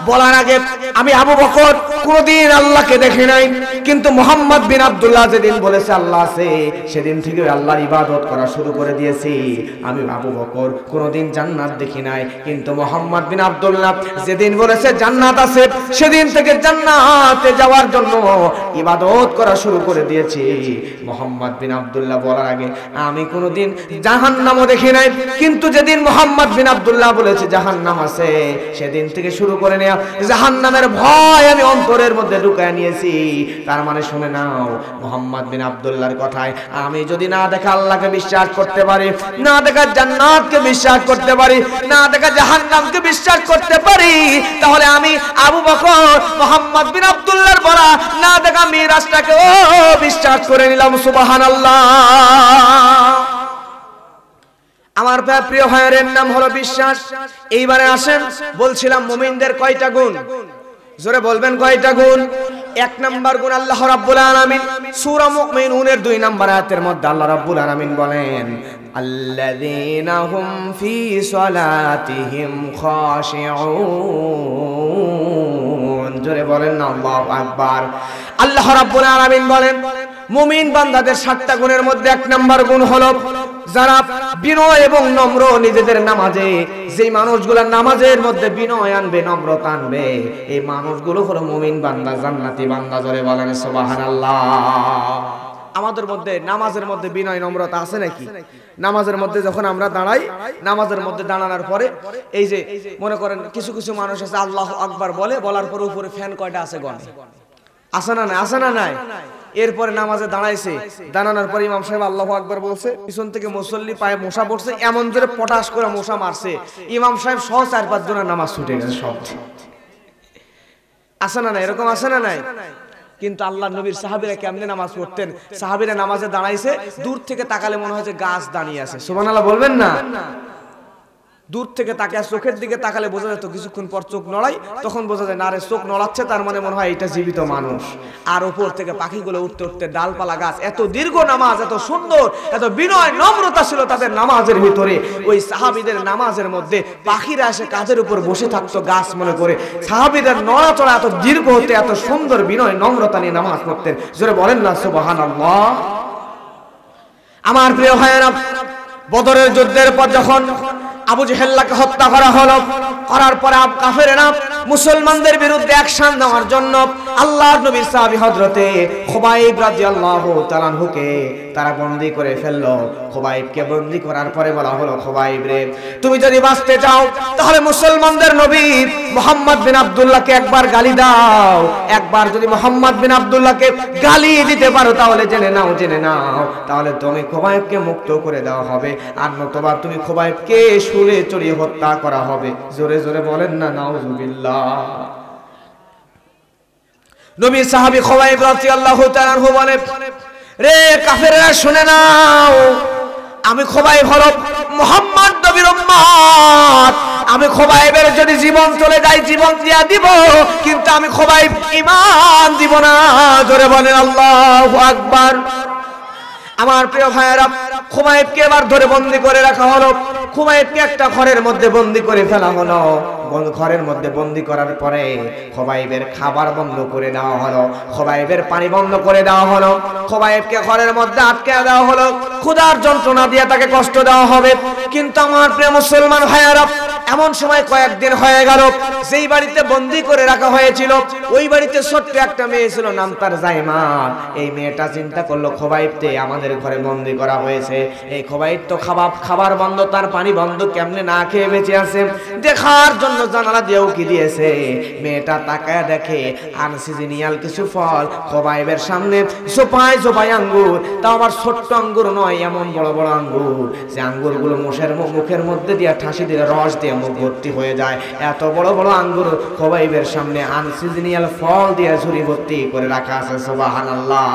বলার আগে আমি আবু বকর কোনদিন আল্লাহকে দেখি নাই, কিন্তু মুহাম্মদ বিন আব্দুল্লাহ যেদিন বলেছে আল্লাহ আছে, সেদিন থেকে আল্লাহর ইবাদত করা শুরু করে দিয়েছি। আমি আবু বকর কোনদিন জান্নাত দেখি নাই, কিন্তু মুহাম্মদ বিন আব্দুল্লাহ যেদিন বলেছে জান্নাত আছে, সেদিন থেকে জান্নাতে যাওয়ার জন্য ইবাদত করা শুরু করে দিয়েছি। মুহাম্মদ বিন আব্দুল্লাহ বলার আগে আমি কোনদিন জাহান্নামও দেখি নাই, কিন্তু যেদিন মুহাম্মদ বিন আব্দুল্লাহ বলেছে জাহান্নাম আছে, সেদিন থেকে শুরু করে নেওয়া জাহান্নামের ভয় আমি অন্তরের মধ্যে ঢুকায় নিয়েছি। তার মানে শুনে নাও, মুহাম্মদ বিন আব্দুল্লাহর কথায় আমি যদি না দেখা আল্লাহকে বিশ্বাস করতে পারি, না দেখা জান্নাতকে বিশ্বাস করতে পারি, না দেখা জাহান্নামকে বিশ্বাস করতে পারি, তাহলে আমি আবু বকর মুহাম্মদ বিন আব্দুল্লাহর বলা না দেখা মিরাজটাকে বিশ্বাস করে নিলাম। সুবহানাল্লাহ। আমার প্রিয় ভাইয়ের নাম হলো বিশ্বাস। এইবারে আসেন, বলছিলাম মুমিনদের কয়টা গুণ, জোরে বলবেন কয়টা গুণ? এক নাম্বার গুণ আল্লাহ রাব্বুল আলামিন সূরা মুমিনুনের 2 নম্বর আয়াতের মধ্যে আল্লাহ রাব্বুল আলামিন বলেন, আল্লাযীনা হুম ফি সালাতিহিম খাশিউন। জোরে বলেন না আল্লাহু আকবার। আল্লাহ রাব্বুল আলামিন বলেন, মুমিন বান্দাদের 7টা গুণের মধ্যে 1 নম্বর গুণ হলো যারা বিনয় এবং নম্র নিজেদের নামাজে, যে মানুষগুলো নামাজের মধ্যে বিনয় আনবে, নম্রতা আনবে, এই মানুষগুলো হলো মুমিন বান্দা, জান্নাতি বান্দা। জোরে বলেন সুবহানাল্লাহ। আমাদের মধ্যে নামাজের মধ্যে বিনয় নম্রতা আছে নাকি? নামাজের মধ্যে যখন আমরা দাঁড়াই, নামাজের মধ্যে দাঁড়ানোর পরে এই যে মনে করেন কিছু কিছু মানুষ আছে আল্লাহু আকবার বলে, বলার পরে উপরে ফ্যান কয়টা আছে গনে, আছে না নাই? আছে না নাই? এরপরে নামাজে দাঁড়াইছে, দাঁড়ানোর পর ইমাম সাহেব আল্লাহু আকবার বলছে, পিছন থেকে মুসল্লি পায়ে মশা পড়ছে, এমন জোরে পটাশ করে মশা মারছে, ইমাম সাহেব সহ 4-5 জনের নামাজ ছুটে গেছে সব। আছে না নাই? এরকম আছে না নাই? কিন্তু আল্লাহর নবীর সাহাবীরা কেমনে নামাজ পড়তেন? সাহাবীরা নামাজে দাঁড়াইছে, দূর থেকে তাকালে মনে হয় যে গাছ দাঁড়িয়ে আছে। সুবহানাল্লাহ বলবেন না? দূর থেকে তাকে চোখের দিকে তাকালে বোঝা যেত, কিছুক্ষণ পর চোখ নড়াই, তখন বোঝা যায় না রে চোখ নড়াচ্ছে, তার মানে মনে হয় এটা জীবিত মানুষ। আর উপর থেকে পাখিগুলো উঠতে উঠতে ডালপালা গাছ, এত দীর্ঘ নামাজ, এত সুন্দর, এত বিনয় নম্রতা ছিল তাদের নামাজের ভিতরে। ওই সাহাবীদের নামাজের মধ্যে পাখিরা এসে কাঁধের উপর বসে থাকতো গাছ মনে করে। সাহাবীদের নড়াচড়া এত দীর্ঘ হতে, এত সুন্দর বিনয় নম্রতা নিয়ে নামাজ পড়তেন। জোরে বলেন না সুবহানাল্লাহ। আমার প্রিয় ভাইয়েরা, বদরের যুদ্ধের পর যখন আবু জেহেলকে হত্যা করা হলো, করার পরে কাফেররা মুসলমানদের বিরুদ্ধে অ্যাকশন নেওয়ার জন্য আল্লাহর নবীর সাহাবী হযরতে খুবাইব রাদিয়াল্লাহু তাআলা আনহুকে তারা বন্দী করে ফেললো। খুবাইবকে বন্দী করার পরে বলা হলো, খুবাইব রে, তুমি যদি বাঁচতে চাও তাহলে মুসলমানদের নবী মুহাম্মদ বিন আব্দুল্লাহকে একবার গালি দাও। একবার যদি মুহাম্মদ বিন আব্দুল্লাহকে গালি দিতে পারো তাহলে জেনে নাও তাহলে তুমি খুবাইবকে মুক্ত করে দেওয়া হবে, আর নতুবা তুমি খুবাইবকে শুলে চড়িয়ে হত্যা করা হবে। জোরে জোরে বলেন না নাউজুবিল্লাহ। নবী সাহাবী খুবাইব রাদিয়াল্লাহু তাআলা আনহু বলে, রে কাফেররা শুনে নাও, আমি খুবাইব হলো মুহাম্মদ নবীর উম্মত। আমি খুবাইবের যদি জীবন চলে যায় জীবন দিয়া দিব, কিন্তু আমি খুবাইব ঈমান দিব না। জোরে বলেন আল্লাহু আকবার। আমার প্রিয় ভাইয়েরা, খুবাইবকে এবার ধরে বন্দী করে রাখা হলো। খুবাইবকে একটা ঘরের মধ্যে বন্দী করে ফেলা হলো। ঘরের মধ্যে বন্দী করার পরে খুবাইবের খাবার বন্ধ করে দেওয়া হলো, খুবাইবের পানি বন্ধ করে দেওয়া হলো, খুবাইবকে ঘরের মধ্যে আটকে দেওয়া হলো। ক্ষুধার যন্ত্রণা দিয়ে তাকে কষ্ট দেওয়া হবে। কিন্তু আমার প্রিয় মুসলমান ভাইয়েরা, এমন সময় কয়েকদিন হয়ে গেল, যেই বাড়িতে বন্দী করে রাখা হয়েছিল ওই বাড়িতে ছোট্ট একটা মেয়ে ছিল, নাম তার জাইমা। এই মেয়েটা চিন্তা করলো, খুবাইবতে আমাদের ঘরে বন্দী করা হয়েছে, এই খুবাইব তো খাবার বন্ধ, তার পানি বন্ধ, কেমনে না খেয়ে বেঁচে আছে, দেখার জন্য জানালা দিয়েও কি দিয়েছে। মেয়েটা তাকায় দেখে আনসিজনিয়াল কিছু ফল খুবাইবের সামনে, জোপায় আঙ্গুর, তাও আবার ছোট্ট আঙ্গুর নয়, এমন বড় বড় আঙ্গুর, যে আঙ্গুরগুলো মুখের মধ্যে দিয়ে ঠাসি দিলে রস দিয়ে মুখ ভর্তি হয়ে যায়। এত বড় বড় আঙ্গুর খুবাইবের সামনে আনসিজনিয়াল ফল দিয়ে ঝুড়ি ভর্তি করে রাখা আছে। সুবহানাল্লাহ।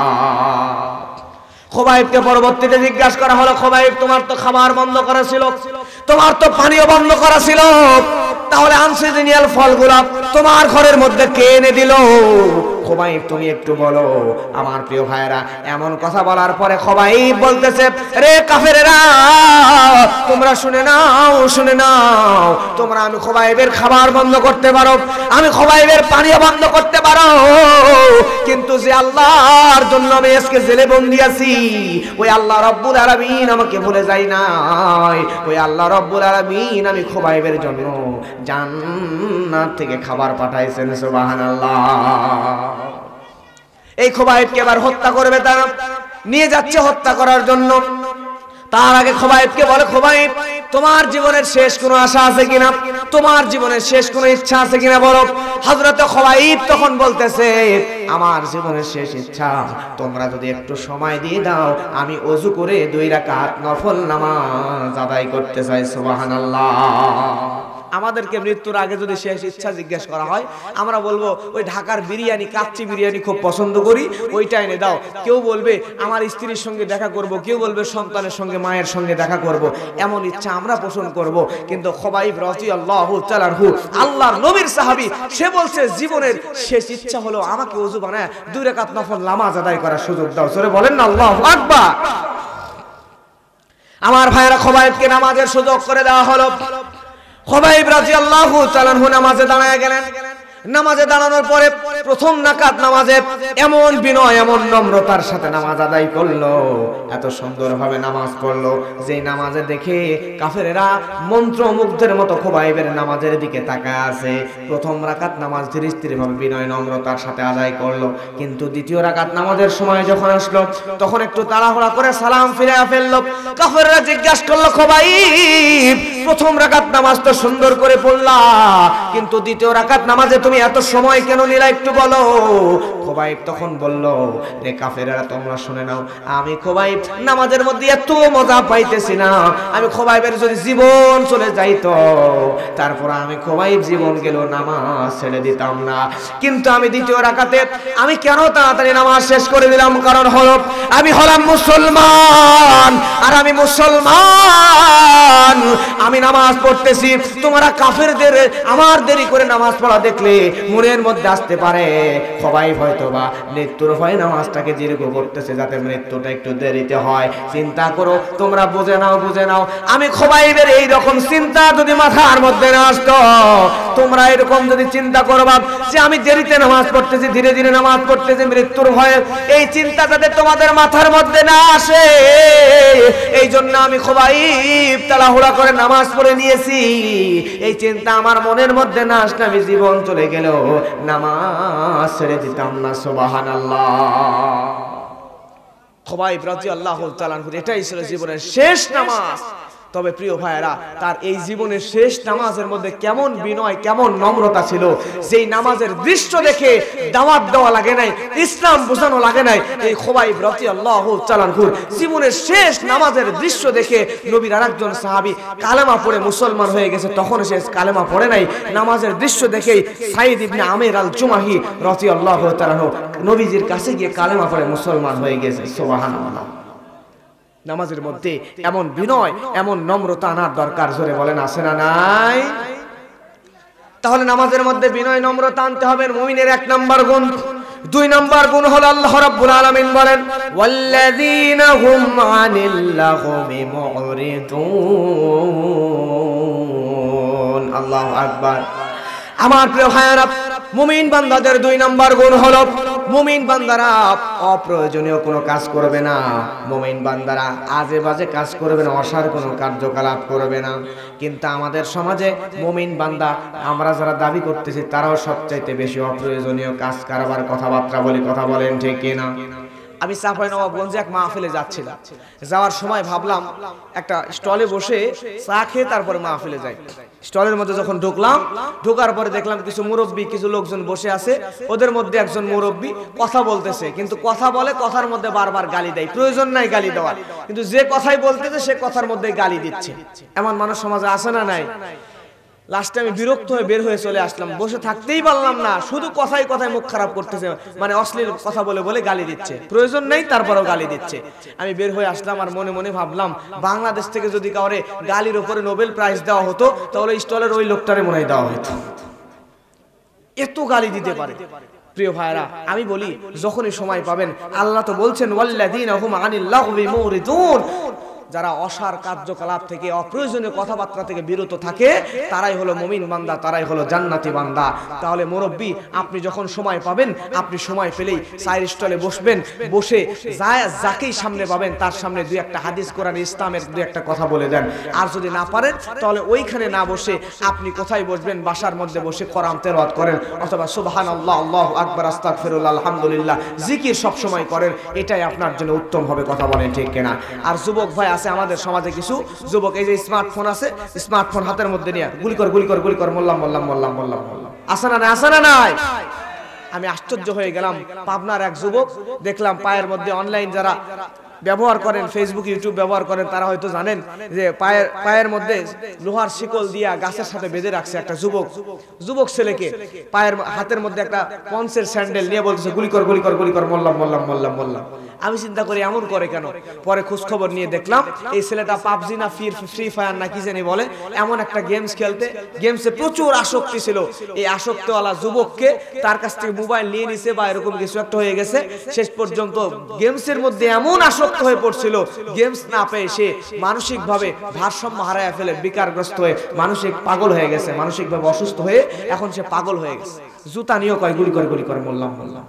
খুবাইবকে পরবর্তীতে জিজ্ঞাসা করা হলো, খুবাইব তোমার তো খাবার বন্ধ করা ছিল, তোমার তো পানিও বন্ধ করা ছিল, তাহলে আনসিজনিয়াল ফলগুলো তোমার ঘরের মধ্যে কে এনে দিল? খুবাইব তুমি একটু বলো। আমার প্রিয় ভাইয়েরা, এমন কথা বলার পরে খুবাইব বলতেছে, রে কাফেরেরা, তোমরা শুনে নাও, তোমরা আমি খুবাইবের খাবার বন্ধ করতে পারো, আমি খুবাইবের পানিও বন্ধ করতে পারো, কিন্তু যে আল্লাহর জন্য আমি আজকে জেলে বন্দী আছি, ওই আল্লাহ রব্বুল আলামিন আমাকে ভুলে যায় নাই। ওই আল্লাহ রব্বুল আলামিন আমি খুবাইবের জন্য জান্নাত থেকে খাবার পাঠাইছেন। সুবহানাল্লাহ। এই খুবাইবকে এবার হত্যা করবে, তারা নিয়ে যাচ্ছে হত্যা করার জন্য। তার আগে খুবাইবকে বলে, খুবাইব তোমার জীবনের শেষ কোনো আশা আছে কিনা, তোমার জীবনের শেষ কোনো ইচ্ছা আছে কিনা বলো। হযরত খুবাইব তখন বলতেছে, আমার জীবনের শেষ ইচ্ছা তোমরা যদি একটু সময় দিয়ে দাও, আমি ওযু করে 2 রাকাত নফল নামাজ আদায় করতে চাই। সুবহানাল্লাহ। আমাদেরকে মৃত্যুর আগে যদি শেষ ইচ্ছা জিজ্ঞেস করা হয়, আমরা বলবো ওই ঢাকার বিরিয়ানি, কাচ্চি বিরিয়ানি খুব পছন্দ করি, ওইটা এনে দাও। কেউ বলবে আমার স্ত্রীর সঙ্গে দেখা করব, কেউ বলবে সন্তানের সঙ্গে, মায়ের সঙ্গে দেখা করব, এমন ইচ্ছা আমরা পোষণ করব। কিন্তু খুবাইব রাদিয়াল্লাহু তাআলা আনহু, আল্লাহর নবীর সাহাবী, সে বলছে জীবনের শেষ ইচ্ছা হলো আমাকে ওযু বানায় 2 রাকাত নফল নামাজ আদায় করার সুযোগ দাও। জোরে বলেন না আল্লাহু আকবার। আমার ভাইয়েরা, খুবাইবকে নামাজের সুযোগ করে দেওয়া হলো। খুবাইব রাদিয়াল্লাহু তাআলা আনহু নামাজে দাঁড়ায় গেলেন। নামাজে দাঁড়ানোর পরে প্রথম রাকাত নামাজে এমন বিনয়, এমন নম্রতার সাথে নামাজ আদায় করলো, এত সুন্দরভাবে নামাজ পড়লো, যে নামাজে দেখে কাফেরেরা মন্ত্রমুগ্ধের মতো খুবাইবের নামাজের দিকে তাকায় আছে। প্রথম রাকাত নামাজ ধীরে স্থিরভাবে বিনয় নম্রতার সাথে আদায় করলো, কিন্তু দ্বিতীয় রাকাত নামাজের সময় যখন আসলো তখন একটু তাড়াহুড়া করে সালাম ফিরিয়ে ফেললো। কাফেররা জিজ্ঞাসা করলো, খুবাইব প্রথম রাকাত নামাজ তো সুন্দর করে পড়লা, কিন্তু দ্বিতীয় রাকাত নামাজে তুমি এত সময় কেন নিলা, একটু বলো। খুবাইব তখন বলল, রে কাফেররা তোমরা শুনে নাও, আমি খুবাইব নামাজের মধ্যে এত মজা পাইতেছি না, আমি খুবাইবের যদি জীবন চলে যাইতো তারপর আমি খুবাইব জীবন গেল নামাজ ছেড়ে দিতাম না, কিন্তু আমি দ্বিতীয় রাকাতে আমি কেন তাড়াতাড়ি নামাজ শেষ করে দিলাম, কারণ হলো আমি হলাম মুসলমান, আর আমি মুসলমান, আমি নামাজ পড়তেছি, তোমরা কাফেরদের আমার দেরি করে নামাজ পড়া দেখলে মনের মধ্যে আসতে পারে সবাই হয়তোবা মৃত্যুর ভয় নামাজটাকে দীর্ঘ করতেছে যাতে মৃত্যুটা একটু দেরিতে হয়। চিন্তা করো, তোমরা বুঝে নাও, আমি খোবাইবের এই রকম চিন্তা যদি মাথার মধ্যে না আসতো, তোমরা এরকম যদি চিন্তা করবা যে আমি দেরিতে নামাজ পড়তেছি, ধীরে ধীরে নামাজ পড়তেছি মৃত্যুর ভয়ে, এই চিন্তা যাতে তোমাদের মাথার মধ্যে না আসে, এই জন্য আমি খোবাইব তাড়াহুড়া করে নামাজ পড়ে নিয়েছি। এই চিন্তা আমার মনের মধ্যে না আসলে আমি জীবন চলে গেলেও নামাজ ছেড়ে দিতাম না। সুবহানাল্লাহ। খোবাইব রাদিয়াল্লাহু তাআলা আনহু এটাই ছিল জীবনের শেষ নামাজ। তবে প্রিয় ভাইয়েরা, তার এই জীবনের শেষ নামাজের মধ্যে কেমন বিনয়, কেমন নম্রতা ছিল, যেই নামাজের দৃশ্য দেখে দাওয়াত দেওয়া লাগে নাই, ইসলাম বোঝানো লাগে নাই। এই খোবাইব রাদিয়াল্লাহু তাআলা আনহুর জীবনের শেষ নামাজের দৃশ্য দেখে নবীর আরেকজন সাহাবী কালেমা পড়ে মুসলমান হয়ে গেছে, তখন সে কালেমা পড়ে নাই। নামাজের দৃশ্য দেখেই সাইদ ইবনে আমির আল জুমাহি রাদিয়াল্লাহু তাআলা আনহু নবীজির কাছে গিয়ে কালেমা পড়ে মুসলমান হয়ে গেছে। সুবহানাল্লাহ। নামাজের মধ্যে এমন বিনয়, এমন নম্রতা আনার দরকার। জোরে বলেন, আছে না নাই? তাহলে নামাজের মধ্যে বিনয় নম্রতা আনতে হবে, মুমিনের 1 নাম্বার গুণ। 2 নাম্বার গুণ হলো আল্লাহ রাব্বুল আলামিন বলেন ওয়াল্লাযীনা হুম আনিল লাগবি মুরিদুন। আল্লাহু আকবার। আমার প্রিয় ভাইয়েরা, মুমিন বান্দাদের 2 নাম্বার গুণ হলো মুমিন বান্দারা অপ্রয়োজনীয় কোনো কাজ করবে না, মুমিন বান্দারা আজে বাজে কাজ করবে না, অসার কোনো কার্যকলাপ করবে না। কিন্তু আমাদের সমাজে মুমিন বান্দা আমরা যারা দাবি করতেছি তারাও সবচাইতে বেশি অপ্রয়োজনীয় কাজ কারবার কথাবার্তা বলি। কথা বলেন ঠিক কিনা? আমি চাঁপাইনবাবগঞ্জে এক মাহফিলে যাচ্ছিলাম, যাওয়ার সময় ভাবলাম একটা স্টলে বসে চা খেয়ে তারপরে মাহফিলে যাই। স্টলের মধ্যে যখন ঢুকলাম, ঢোকার পরে দেখলাম কিছু মুরব্বী, কিছু লোকজন বসে আছে, ওদের মধ্যে একজন মুরব্বী কথা বলতেছে, কিন্তু কথা বলে কথার মধ্যে বারবার গালি দেয়। প্রয়োজন নাই গালি দেওয়ার, কিন্তু যে কথাই বলতেছে সে কথার মধ্যে গালি দিচ্ছে। এমন মানুষ সমাজে আছে না নাই? লাস্টে আমি বিরক্ত হয়ে বের হয়ে চলে আসলাম, বসে থাকতেই পারলাম না, শুধু কথায় কথায় মুখ খারাপ করতেছে, মানে অশ্লীল কথা বলে বলে গালি দিচ্ছে, প্রয়োজন নেই তারপরেও গালি দিচ্ছে। আমি বের হয়ে আসলাম আর মনে মনে ভাবলাম, বাংলাদেশ থেকে যদি কাউরে গালির উপরে নোবেল প্রাইজ দেওয়া হতো তাহলে স্টলের ওই লোকটারে মনে দেওয়া হতো, এত গালি দিতে পারে। প্রিয় ভাইরা, আমি বলি যখনই সময় পাবেন, আল্লাহ তো বলছেন ওয়াল্লাযীনা হুম আনিল লাগবি মুরিদুন, যারা অসার কার্যকলাপ থেকে, অপ্রয়োজনীয় কথাবার্তা থেকে বিরত থাকে তারাই হলো মুমিন বান্দা, তারাই হলো জান্নাতি বান্দা। তাহলে মুরব্বী, আপনি যখন সময় পাবেন, আপনি সময় পেলেই চায়ের স্টলে বসবেন, বসে যাকেই সামনে পাবেন তার সামনে 2-1 হাদিস, কোরআন, ইসলামের 2-1 কথা বলে দেন। আর যদি না পারেন তাহলে ওইখানে না বসে আপনি কোথায় বসবেন? বাসার মধ্যে বসে কোরআন তেলাওয়াত করেন, অথবা সুবহানাল্লাহ, আল্লাহু আকবার, আস্তাগফিরুল্লাহ, আলহামদুলিল্লাহ জিকির সব সময় করেন, এটাই আপনার জন্য উত্তম হবে। কথা বলেন ঠিক কিনা? আর যুবক ভাই আছে আমাদের সমাজে, কিছু যুবক এই যে স্মার্টফোন আছে, স্মার্টফোন হাতের মধ্যে নিয়ে গুলি কর মোল্লাম মোল্লাম মোল্লাম মোল্লাম মোল্লাম, আসে না নাই? আসে না নাই? আমি আশ্চর্য হয়ে গেলাম, পাবনার এক যুবক দেখলাম পায়ের মধ্যে অনলাইন যারা ব্যবহার করেন, ফেসবুক, ইউটিউব ব্যবহার করেন, তারা হয়তো জানেন যে পায়ের মধ্যে লোহার শিকল দিয়া গাছের সাথে বেঁধে রাখছে একটা যুবক ছেলেকে, পায়ের হাতের মধ্যে একটা পন্সের স্যান্ডেল নিয়ে বলতেছে গুলি কর মোল্লাম মোল্লাম মোল্লাম মোল্লাম। আমি চিন্তা করি এমন করে কেন? পরে খোঁজ খবর নিয়ে দেখলাম এই ছেলেটা পাবজি না ফ্রি ফায়ার না কি জানি বলে, এমন একটা গেমস খেলতে, গেমসে প্রচুর আসক্তি ছিল। এই আসক্তওয়ালা যুবককে তার কাছ থেকে মোবাইল নিয়ে নিছে বা এরকম কিছু একটা হয়ে গেছে, শেষ পর্যন্ত গেমসের মধ্যে এমন আসক্ত হয়ে পড়ছিল, গেমস না পেয়ে সে মানসিকভাবে ভারসাম্য হারায় ফেলে, বিকারগ্রস্ত হয়ে মানসিক পাগল হয়ে গেছে, মানসিকভাবে অসুস্থ হয়ে এখন সে পাগল হয়ে গেছে। জুতা নিয়েও কয় গুলি করে মোল্লাম মোল্লাম।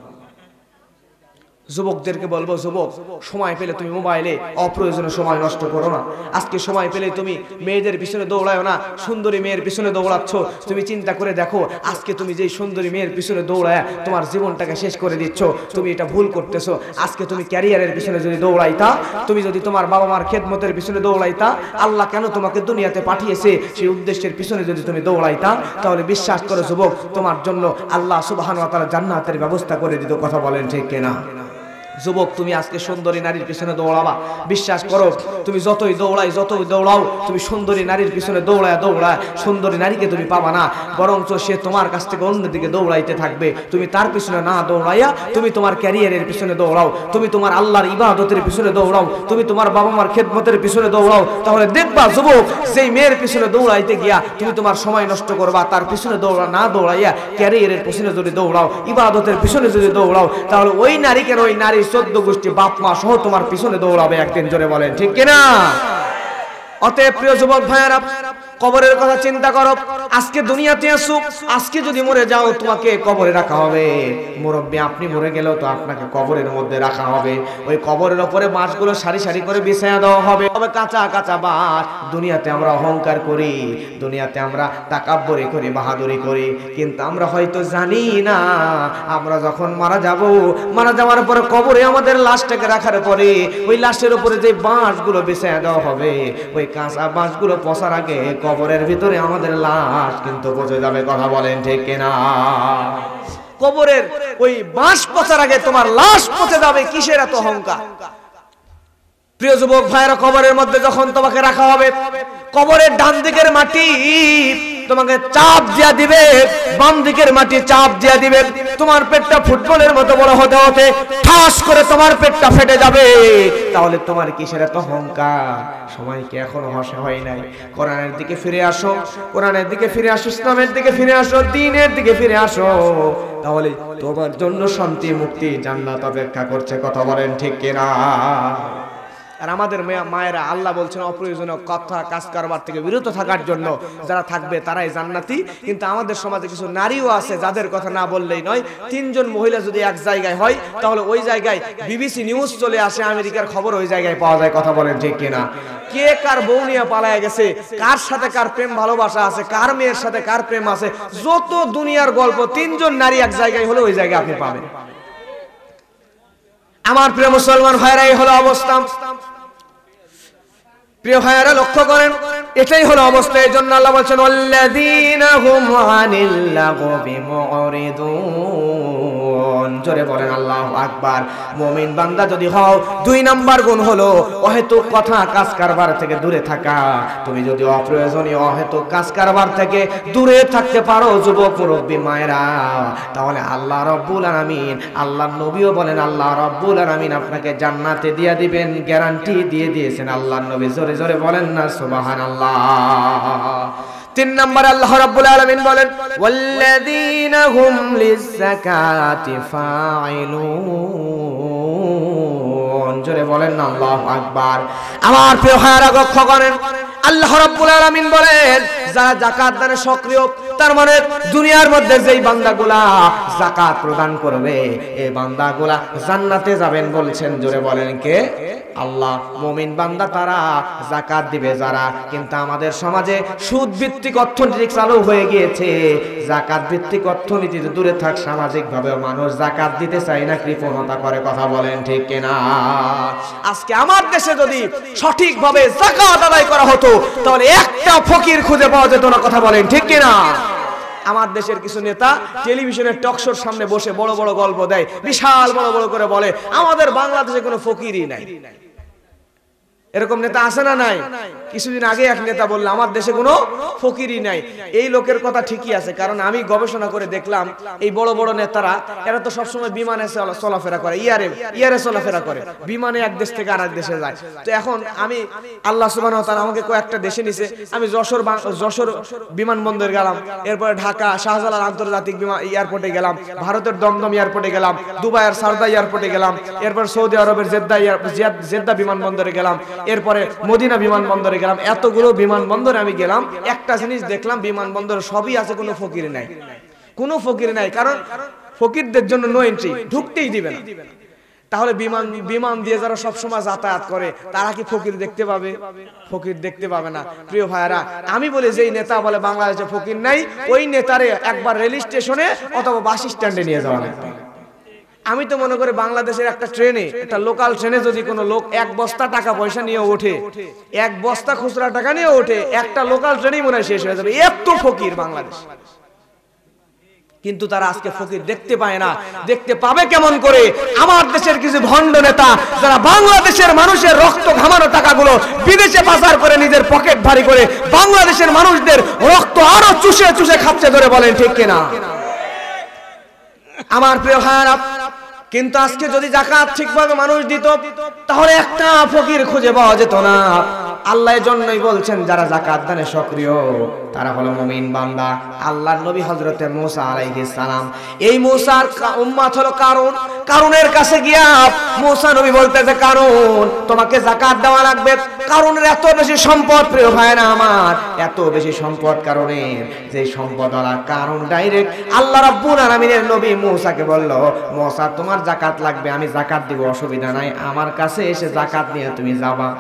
যুবকদেরকে বলবো, যুবক, সময় পেলে তুমি মোবাইলে অপ্রয়োজনীয় সময় নষ্ট করো না। আজকে সময় পেলে তুমি মেয়েদের পিছনে দৌড়াও না, সুন্দরী মেয়ের পিছনে দৌড়াচ্ছ, তুমি চিন্তা করে দেখো, আজকে তুমি যেই সুন্দরী মেয়ের পিছনে দৌড়ায় তোমার জীবনটাকে শেষ করে দিচ্ছ, তুমি এটা ভুল করতেছো। আজকে তুমি ক্যারিয়ারের পিছনে যদি দৌড়াইতা, তুমি যদি তোমার বাবা মার খেদমতের পিছনে দৌড়াইতা, আল্লাহ কেন তোমাকে দুনিয়াতে পাঠিয়েছে সেই উদ্দেশ্যের পিছনে যদি তুমি দৌড়াইতা, তাহলে বিশ্বাস করো যুবক, তোমার জন্য আল্লাহ সুবহানাহু ওয়া তাআলা জান্নাতের ব্যবস্থা করে দিত। কথা বলেন ঠিক কিনা? যুবক, তুমি আজকে সুন্দরী নারীর পিছনে দৌড়াবা, বিশ্বাস করো তুমি যতই দৌড়াও তুমি সুন্দরী নারীর পিছনে দৌড়ায় সুন্দরী নারীকে তুমি পাবা না, বরঞ্চ সে তোমার কাছ থেকে অন্যদিকে দৌড়াইতে থাকবে। তুমি তার পিছনে না দৌড়াইয়া তুমি তোমার ক্যারিয়ারের পিছনে দৌড়াও, তুমি তোমার আল্লাহর ইবাদতের পিছনে দৌড়াও, তুমি তোমার বাবা মার খেদমতের পিছনে দৌড়াও, তাহলে দেখবা যুবক, সেই মেয়ের পিছনে দৌড়াইতে গিয়া তুমি তোমার সময় নষ্ট করবা। তার পিছনে না দৌড়াইয়া ক্যারিয়ারের পিছনে যদি দৌড়াও, ইবাদতের পিছনে যদি দৌড়াও, তাহলে ওই নারীকে ওই নারীর 14 গোষ্ঠী বাপ মা সহ তোমার পিছনে দৌড়াবে একদিন। জোরে বলেন ঠিক কিনা? অতএব প্রিয় যুবক ভাইয়েরা, কবরের কথা চিন্তা করো। আজকে দুনিয়াতে আসো, আজকে যদি মরে যাও তোমাকে কবরে রাখা হবে। মুরব্বী, আপনি মরে গেলেও তো আপনাকে কবরের মধ্যে রাখা হবে। ওই কবরের উপরে বাঁশগুলো সারি সারি করে বিছায়া দেওয়া হবে, তবে কাঁচা কাঁচা বাঁশ। দুনিয়াতে আমরা অহংকার করি, দুনিয়াতে আমরা তাকাব্বুরি করি, বাহাদুরি করি, কিন্তু আমরা হয়তো জানি না আমরা যখন মারা যাওয়ার পরে কবরে আমাদের লাশটাকে রাখার পরে ওই লাশের উপরে যে বাঁশগুলো বিছায়া দেওয়া হবে, ওই কাঁচা বাঁশগুলো পচার আগে কবরের ভিতরে আমাদের লাশ কিন্তু পচে যাবে। কথা বলেন ঠিক কিনা? কবরের ওই বাঁশ পচার আগে তোমার লাশ পচে যাবে। কিসের এত অহংকার? প্রিয় যুবক ভাইয়েরা, কবরের মধ্যে যখন তোমাকে রাখা হবে, কবরের ডান দিকের মাটি তোমাকে চাপ দিয়া দিবে, বাম দিকের মাটি চাপ দিয়া দিবে। তোমার পেটটা ফুটবলের মতো বড় হতে হতে ঠাস করে তোমার পেটটা ফেটে যাবে। তাহলে তোমার কিসের এত অহংকার? সময় কি এখনো হসে হয় নাই? কোরআনের দিকে ফিরে আসো, কোরআনের দিকে ফিরে আসো, ইসলামের দিকে ফিরে আসো, দ্বীনের দিকে ফিরে আসো। তাহলে তোমার জন্য শান্তি, মুক্তি, জান্নাত অপেক্ষা করছে। কথা বলেন ঠিক কিনা? আর আমাদের মায়েরা, আল্লাহ বলছেন অপ্রয়োজনীয় কথা কাজ কারবার থেকে বিরত থাকার জন্য। যারা থাকবে তারাই জান্নাতি। কিন্তু আমাদের সমাজে কিছু নারীও আছে যাদের কথা না বললেই নয়। 3 জন মহিলা যদি এক জায়গায় হয়, তাহলে ওই জায়গায় বিবিসি নিউজ চলে আসে, আমেরিকার খবর ওই জায়গায় পাওয়া যায়। কথা বলেন ঠিক কিনা? কে কার বউ নিয়ে পালায় গেছে, কার সাথে কার প্রেম ভালোবাসা আছে, কার মেয়ের সাথে কার প্রেম আছে, যত দুনিয়ার গল্প 3 জন নারী এক জায়গায় হলে ওই জায়গায় আপনি পাবেন। আমার প্রিয় মুসলমান ভাইরা, এই হলো অবস্থা। প্রিয় ভাইরা, লক্ষ্য করেন, এটাই হলো অবস্থা। এই জন্য আল্লাহ বলছেন ওয়াল্লাযীনা হুম আনিল লাগবি মুরিদুন। জোরে বলেন আল্লাহু আকবার। মুমিন বান্দা যদি হও, 2 নাম্বার গুণ হলো অহেতুক কথা কাজ কারবার থেকে দূরে থাকা। তুমি যদি অপ্রয়োজনীয় অহেতুক কাজ কারবার থেকে দূরে থাকতে পারো যুবক মুরব্বী মায়েরা, তাহলে আল্লাহ রাব্বুল আলামিন, আল্লাহর নবীও বলেন আল্লাহ রাব্বুল আলামিন আপনাকে জান্নাতে দিয়ে দিবেন, গ্যারান্টি দিয়ে দিয়েছেন আল্লাহর নবী। জোরে জোরে বলেন না সুবহানাল্লাহ। 3 নম্বরে আল্লাহ রাব্বুল আলামিন বলেন ওয়াল্লাযীনা হুম লিয-যাকাতি ফাঈলুন। জোরে বলেন না আল্লাহু আকবার। আমার প্রিয় ভাইরা, লক্ষ্য করেন, আল্লাহ রাব্বুল আলামিন বলেন যারা যাকাত দানে সক্রিয়, তার মানে দুনিয়ার মধ্যে যেই বান্দাগুলা যাকাত প্রদান করবে, এই বান্দাগুলা জান্নাতে যাবেন বলছেন। জোরে বলেন কে? আল্লাহ। মুমিন বান্দা তারা যাকাত দিবে যারা। কিন্তু আমাদের সমাজে সুদ ভিত্তিক অর্থনীতি চালু হয়ে গিয়েছে। যাকাত ভিত্তিক অর্থনীতিতে দূরে থাক। সামাজিক ভাবে মানুষ যাকাত দিতে চায় না, কৃপণতা করে। কথা বলেন ঠিক কিনা? আজকে আমার দেশে যদি সঠিকভাবে যাকাত আদায় করা হতো, তাহলে একটা ফকির খুঁজে পাওয়া যেত না। কথা বলেন ঠিক কিনা? আমার দেশের কিছু নেতা টেলিভিশনের টকশোর সামনে বসে বড় বড় গল্প দেয়, বিশাল বড় বড় করে বলে আমাদের বাংলাদেশে কোনো ফকিরই নাই। এরকম নেতা আছে না নাই? কিছুদিন আগে এক নেতা বলল আমার দেশে কোনো ফকিরই নাই। এই লোকের কথা ঠিকই আছে, কারণ আমি গবেষণা করে দেখলাম এই বড় বড় নেতারা এরা তো সবসময় বিমানে চলাফেরা করে, ইয়ারে চলাফেরা করে, বিমানে এক দেশ থেকে আরেক দেশে যায়। তো এখন আমি আল্লাহ সুবহানাহু ওয়া তাআলা আমাকে কয়েকটা দেশে নিছে। আমি যশোর বিমানবন্দরে গেলাম, এরপরে ঢাকা শাহজালাল আন্তর্জাতিক এয়ারপোর্টে গেলাম, ভারতের দমদম এয়ারপোর্টে গেলাম, দুবাইয়ের সারদা এয়ারপোর্টে গেলাম, এরপর সৌদি আরবের জেদ্দা বিমানবন্দরে গেলাম, এরপরে মদিনা বিমানবন্দরে গেলাম। এতগুলো বিমানবন্দরে আমি গেলাম, একটা জিনিস দেখলাম, বিমানবন্দরে সবই আছে, কোনো ফকির নাই, কোনো ফকির নাই। কারণ ফকিরদের জন্য নো এন্ট্রি, ঢুকতেই দিবে না। তাহলে বিমান দিয়ে যারা সবসময় যাতায়াত করে তারা কি ফকির দেখতে পাবে? ফকির দেখতে পাবে না। প্রিয় ভাইরা, আমি বলি যেই নেতা বলে বাংলাদেশে ফকির নাই, ওই নেতারে একবার রেল স্টেশনে অথবা বাস স্ট্যান্ডে নিয়ে যাওয়া লাগবে। আমি তো মনে করি বাংলাদেশের একটা ট্রেনে, একটা লোকাল ট্রেনে যদি কোনো লোক 1 বস্তা টাকা পয়সা নিয়ে ওঠে, 1 বস্তা খুচরা টাকা নিয়ে ওঠে, একটা লোকাল ট্রেনই মনে হয় শেষ হয়ে যাবে। এত ফকির বাংলাদেশ, কিন্তু তারা আজকে ফকির দেখতে পায় না। দেখতে পাবে কেমন করে? আমার দেশের কিছু ভণ্ড নেতা যারা বাংলাদেশের মানুষের রক্ত ঘামানো টাকাগুলো বিদেশে পাচার করে নিজের পকেট ভারী করে বাংলাদেশের মানুষদের রক্ত আরো চুষে চুষে খাচ্ছে, ধরে বলেন ঠিক কিনা? আমার প্রিয় ভাইরা, কিন্তু আজকে যদি যাকাত ঠিকভাবে মানুষ দিত তাহলে একটা ফকির খুঁজে পাওয়া যেত না। আল্লাহ এর জন্যই বলছেন যারা যাকাত দানে সক্রিয় তারা হলো মুমিন বান্দা। আল্লাহর নবী হযরতে মূসা আলাইহিস সালাম, এই মূসার উম্মত হলো কারুন। কারুনের কাছে গিয়া মূসা নবী বলতেছে, কারুন তোমাকে যাকাত দেওয়া লাগবে। কারুনের এত বেশি সম্পদ প্রিয় ভাইরা আমার, এত বেশি সম্পদ কারুনের, যে সম্পদওয়ালা কারুন ডাইরেক্ট আল্লাহ রাব্বুল আলামিনের নবী মূসাকে বলল, মূসা তোমার যাকাত লাগবে, আমি যাকাত দিব, অসুবিধা নাই, আমার কাছে এসে যাকাত নিয়ে তুমি যাবা।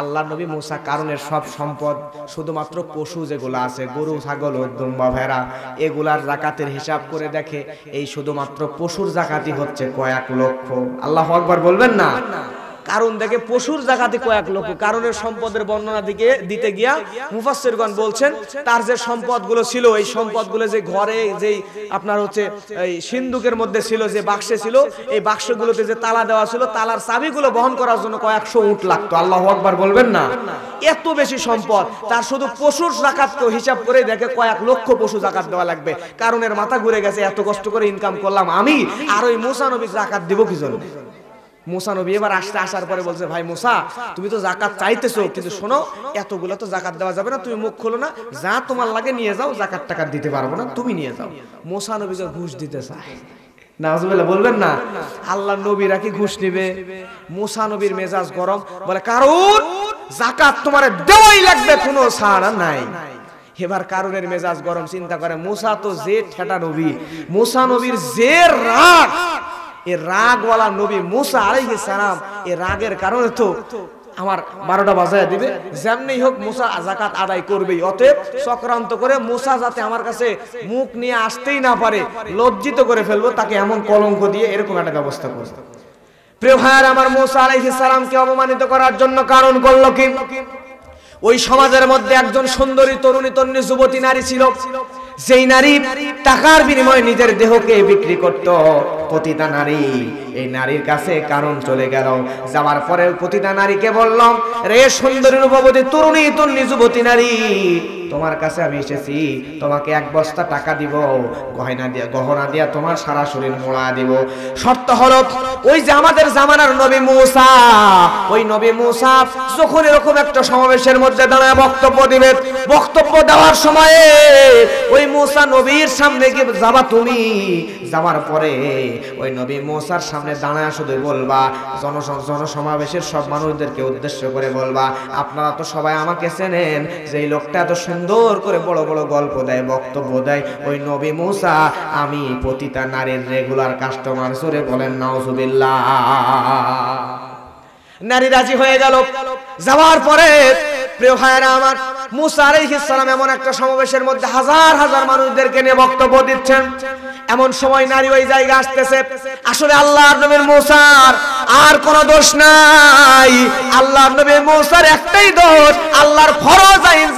আল্লাহ নবী মূসা কারুনের সব সম্পদ, শুধুমাত্র পশু যেগুলো আছে, গরু ছাগল দুম্বা ভেড়া, এগুলার যাকাতের হিসাব করে দেখে এই শুধুমাত্র পশুর যাকাতই হচ্ছে কয়েক লক্ষ। আল্লাহু আকবার বলবেন না? কারণ দেখে পশুর যাকাতে কয়েক লক্ষ। কারণের সম্পদের বর্ণনা দিতে গিয়া মুফাসসিরগণ বলছেন তার যে সম্পদগুলো ছিল, এই সম্পদগুলো যে ঘরে যেই আপনার হচ্ছে এই সিন্ধুকের মধ্যে ছিল, যে বাক্সে ছিল, এই বাক্সগুলোতে যে তালা দেওয়া ছিল, তালার চাবিগুলো বহন করার জন্য কয়েকশো উট লাগতো। আল্লাহু আকবার বলবেন না? এত বেশি সম্পদ, তার শুধু পশুর যাকাতকেও হিসাব করে দেখে কয়েক লক্ষ পশু যাকাত দেওয়া লাগবে। কারণের মাথা ঘুরে গেছে, এত কষ্ট করে ইনকাম করলাম আমি, আর ওই মূসা নবী যাকাত দিব কি জন্য? মূসা নবী এবার আসার পরে বলছে, ভাই মূসা তুমি তো যাকাত চাইতেছো, কিন্তু শোনো এতগুলো তো যাকাত দেওয়া যাবে না, তুমি মুখ খোলো না, যা তোমার লাগে নিয়ে যাও, যাকাত টাকা দিতে পারবো না, তুমি নিয়ে যাও। মূসা নবীকে ঘুষ দিতে চায়, নাউজুবিল্লাহ বলবেন না? আল্লাহ নবীরা কি ঘুষ নিবে? মূসা নবীর মেজাজ গরম, বলে কারণ যাকাত তোমার দেওয়াই লাগবে, কোনো ছাড় নাই। এবার কারুনের মেজাজ গরম, চিন্তা করে মূসা তো যে ঠেটা নবী, মূসা নবীর যে রাগ, এই রাগওয়ালা নবী মূসা আলাইহিস সালাম, এই রাগের কারণে তো আমার 12টা বাজায় দিবে, যেমনি হোক মূসা যাকাত আদায় করবেই। অতএব চক্রান্ত করে মূসা যাতে আমার কাছে মুখ নিয়ে আসতেই না পারে, লজ্জিত করে ফেলবো, তাকে এমন কলঙ্ক দিয়ে এরকম একটা ব্যবস্থা করব। প্রিয় ভাইরা আমার, মূসা আলাইহিস সালামকে অপমানিত করার জন্য কারণ করলো কি? ওই সমাজের মধ্যে একজন সুন্দরী তরুণী যুবতী নারী ছিল, যেই নারী টাকার বিনিময়ে নিজের দেহকে বিক্রি করত। পতিতা নারী, এই নারীর কাছে কারণ চলে গেল। যাওয়ার পরে পতিতা নারীকে বললাম, রে সুন্দরী রূপবতী তরুণী যুবতী নারী, তোমার কাছে আমি এসেছি, তোমাকে 1 বস্তা টাকা দিব, গহনা দিয়া তোমার সারা শরীর মোড়া দিব। শর্ত হলো ওই যে আমাদের জামানার নবী মূসা, ওই নবী মূসা যখন এরকম একটা সমাবেশের মধ্যে দাঁড়ায় বক্তব্য দিবে, বক্তব্য দেওয়ার সময়ে ওই মূসা নবীর সামনে গিয়ে যাবা তুমি, যাওয়ার পরে ওই নবী মূসার সামনে দাঁড়ায় শুধু বলবা, জনসমাবেশের সব মানুষদেরকে উদ্দেশ্য করে বলবা, আপনারা তো সবাই আমাকে চেনেন, যে এই লোকটা এত সুন্দর করে বড় বড় গল্প দেয়, বক্তব্য দেয়, ওই নবী মূসা আমি পতিতা নারীর রেগুলার কাস্টমার। জোরে বলেন নাউজুবিল্লাহ। নারী রাজি হয়ে গেল। যাওয়ার পরে প্রিয় ভাইরা আমার, মূসা আলাইহিস সালাম এমন একটা সমাবেশের মধ্যে হাজার হাজার মানুষদেরকে নিয়ে বক্তব্য দিচ্ছেন। এমন সময় নারী ওই জায়গা আসতেছে। আসলে আল্লাহর নবী মূসার আর কোনো দোষ নাই, আল্লাহর নবী মূসার একটাই দোষ, আল্লাহর ফরজ আইন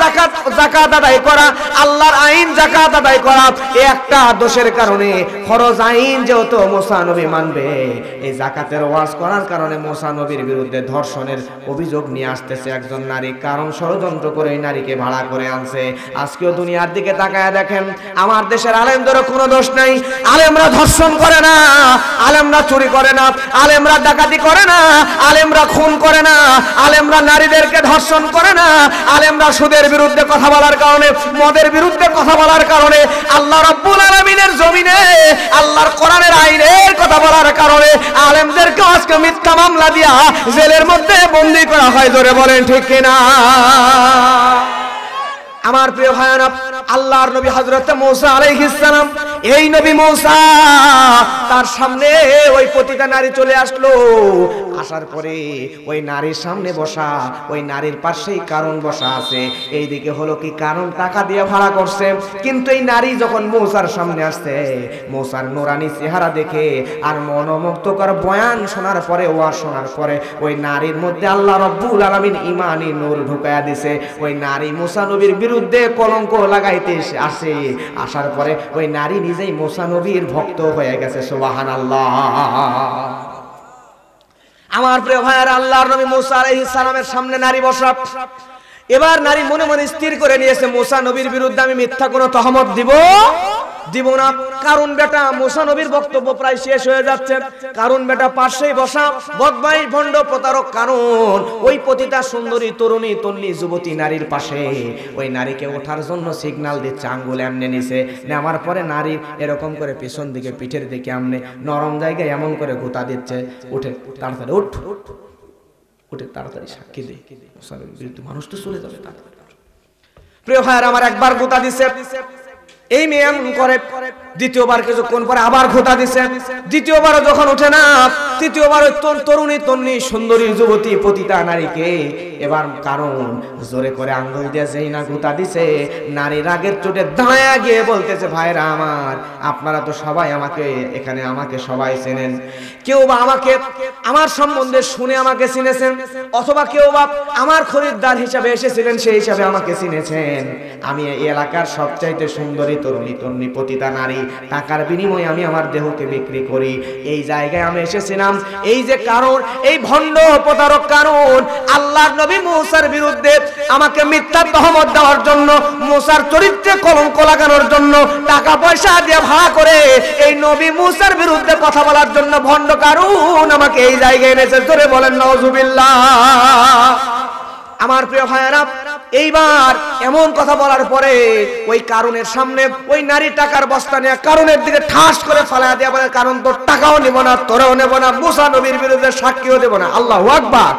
যাকাত আদায় করা, আল্লাহর আইন যাকাত আদায় করা। এই একটা দোষের কারণে ফরজ আইন যেহেতু মূসা নবী মানবে, এই যাকাতের ওয়াজ করার কারণে মূসা নবীর বিরুদ্ধে ধর্ষণের অভিযোগ নিয়ে আসতেছে একজন নারী। কারণ ষড়যন্ত্র করে এই নারীকে ভাড়া করে আনছে। আজকেও দুনিয়ার দিকে তাকায় দেখেন, আমার দেশের আলেমদেরও কোনো দোষ নাই। আলেমরা ধর্ষণ করে না, আলেমরা চুরি করে না, আলেমরা ডাকাতি করে না, আলেমরা খুন করে না, আলেমরা নারীদেরকে ধর্ষণ করে না, আলেমরা সুদের বিরুদ্ধে কথা বলার কারণে, মদের বিরুদ্ধে কথা বলার কারণে, আল্লাহ রাব্বুল আলামিনের জমিনে আল্লাহর কোরআনের আইনের কথা বলার কারণে আলেমদেরকে আজকে মিথ্যা মামলা দিয়া জেলের মধ্যে বন্দী করা হয়। জোরে বলেন ঠিক কিনা? আমার প্রিয় ভাইরা, আল্লাহর নবী হযরত মূসা আলাইহিস সালাম, এই নবী মূসা, তার সামনে ওই পতিতা নারী চলে আসলো। আসার পরে ওই নারীর সামনে বসা, ওই নারীর পাশেই কারণ বসা আছে। এইদিকে হলো কি কারণ টাকা দিয়ে ভাড়া করছে। কিন্তু এই নারী যখন মূসার সামনে আসছে, মূসার নুরানি চেহারা দেখে আর মনোমুগ্ধকর বয়ান শোনার পরে, ওয়াজ শোনার পরে ওই নারীর মধ্যে আল্লাহ রাব্বুল আলামিন ঈমানি নূর ঢুকায়া দিয়েছে। ওই নারী মূসা নবীর বিরুদ্ধে কলঙ্ক লাগাইতে আসে। আসার পরে ওই নারী নিজেই মুসা নবীর ভক্ত হয়ে গেছে। সুবহানাল্লাহ। আমার প্রিয় ভাইয়েরা, আল্লাহর নবী মুসা আলাইহিস সালামের সামনে নারী বসা। এবার নারী মনে মনে স্থির করে নিয়েছে, মুসা নবীর বিরুদ্ধে আমি মিথ্যা কোনো তহমত দিব না। কারণ বেটা মুসা নবীর বক্তব্য প্রায় শেষ হয়ে যাচ্ছে। কারণ বেটা পাশেই বসা বদমাইশ ভণ্ড প্রতারক। কারণ ওই পতিতা সুন্দরী তরুণী তন্নি যুবতী নারীর পাশে ওই নারীকে ওঠার জন্য সিগন্যাল দিচ্ছে, আঙ্গুল এমনি নিছে। নেওয়ার পরে নারীর এরকম করে পেছন দিকে পিঠের দিকে এমনি নরম জায়গায় এমন করে গোতা দিচ্ছে, উঠে তাড়াতাড়ি উঠে তাড়াতাড়ি সাক্ষী দে, মানুষ তো চলে যাবে তাড়াতাড়ি। প্রিয় ভাইয়ের আমার, একবার গোতা দিছে, এই মেয়ে এমন করে। দ্বিতীয়বার কিছুক্ষণ পরে আবার খোঁতা দিছে। দ্বিতীয়বারও যখন ওঠে না, তৃতীয়বার ওই তরুণী তন্নি সুন্দরী যুবতী পতিতা নারীকে এবার কারণ জোরে করে আঙ্গুল দিয়ে যেই না খোঁতা দিছে, নারী রাগের চোটে দাঁড়ায়া গিয়ে বলতেছে, ভাইরা আমার, আপনারা তো সবাই আমাকে এখানে আমাকে সবাই চেনেন। কেউ বা আমাকে আমার সম্বন্ধে শুনে আমাকে চিনেছেন, অথবা কেউ বা আমার খরিদ্দার হিসাবে এসেছিলেন, সেই হিসাবে আমাকে চিনেছেন। আমি এই এলাকার সবচাইতে সুন্দরী তরুণী তন্নি পতিতা নারী, টাকার বিনিময়ে আমি আমার দেহকে বিক্রি করি। এই জায়গায় আমি এসেছিলাম এই যে কারণ, এই ভণ্ড প্রতারক কারণ আল্লাহর নবী মুসার বিরুদ্ধে আমাকে মিথ্যা তহমত দেওয়ার জন্য, মুসার চরিত্রে কলঙ্ক লাগানোর জন্য, টাকা পয়সা দিয়ে ভাড়া করে এই নবী মুসার বিরুদ্ধে কথা বলার জন্য ভণ্ড কারণ আমাকে এই জায়গায় এনেছে। জোরে বলেন নাউজুবিল্লাহ। আমার প্রিয় ভাইয়েরা, এইবার এমন কথা বলার পরে ওই কারণের সামনে ওই নারী টাকার বস্তা নিয়ে কারণের দিকে ঠাস করে ফালা দেয়া বলে, কারণ তোর টাকাও নেব না, তোরাও নেব না, মুসা নবীর বিরুদ্ধে সাক্ষীও দেব না। আল্লাহু আকবার।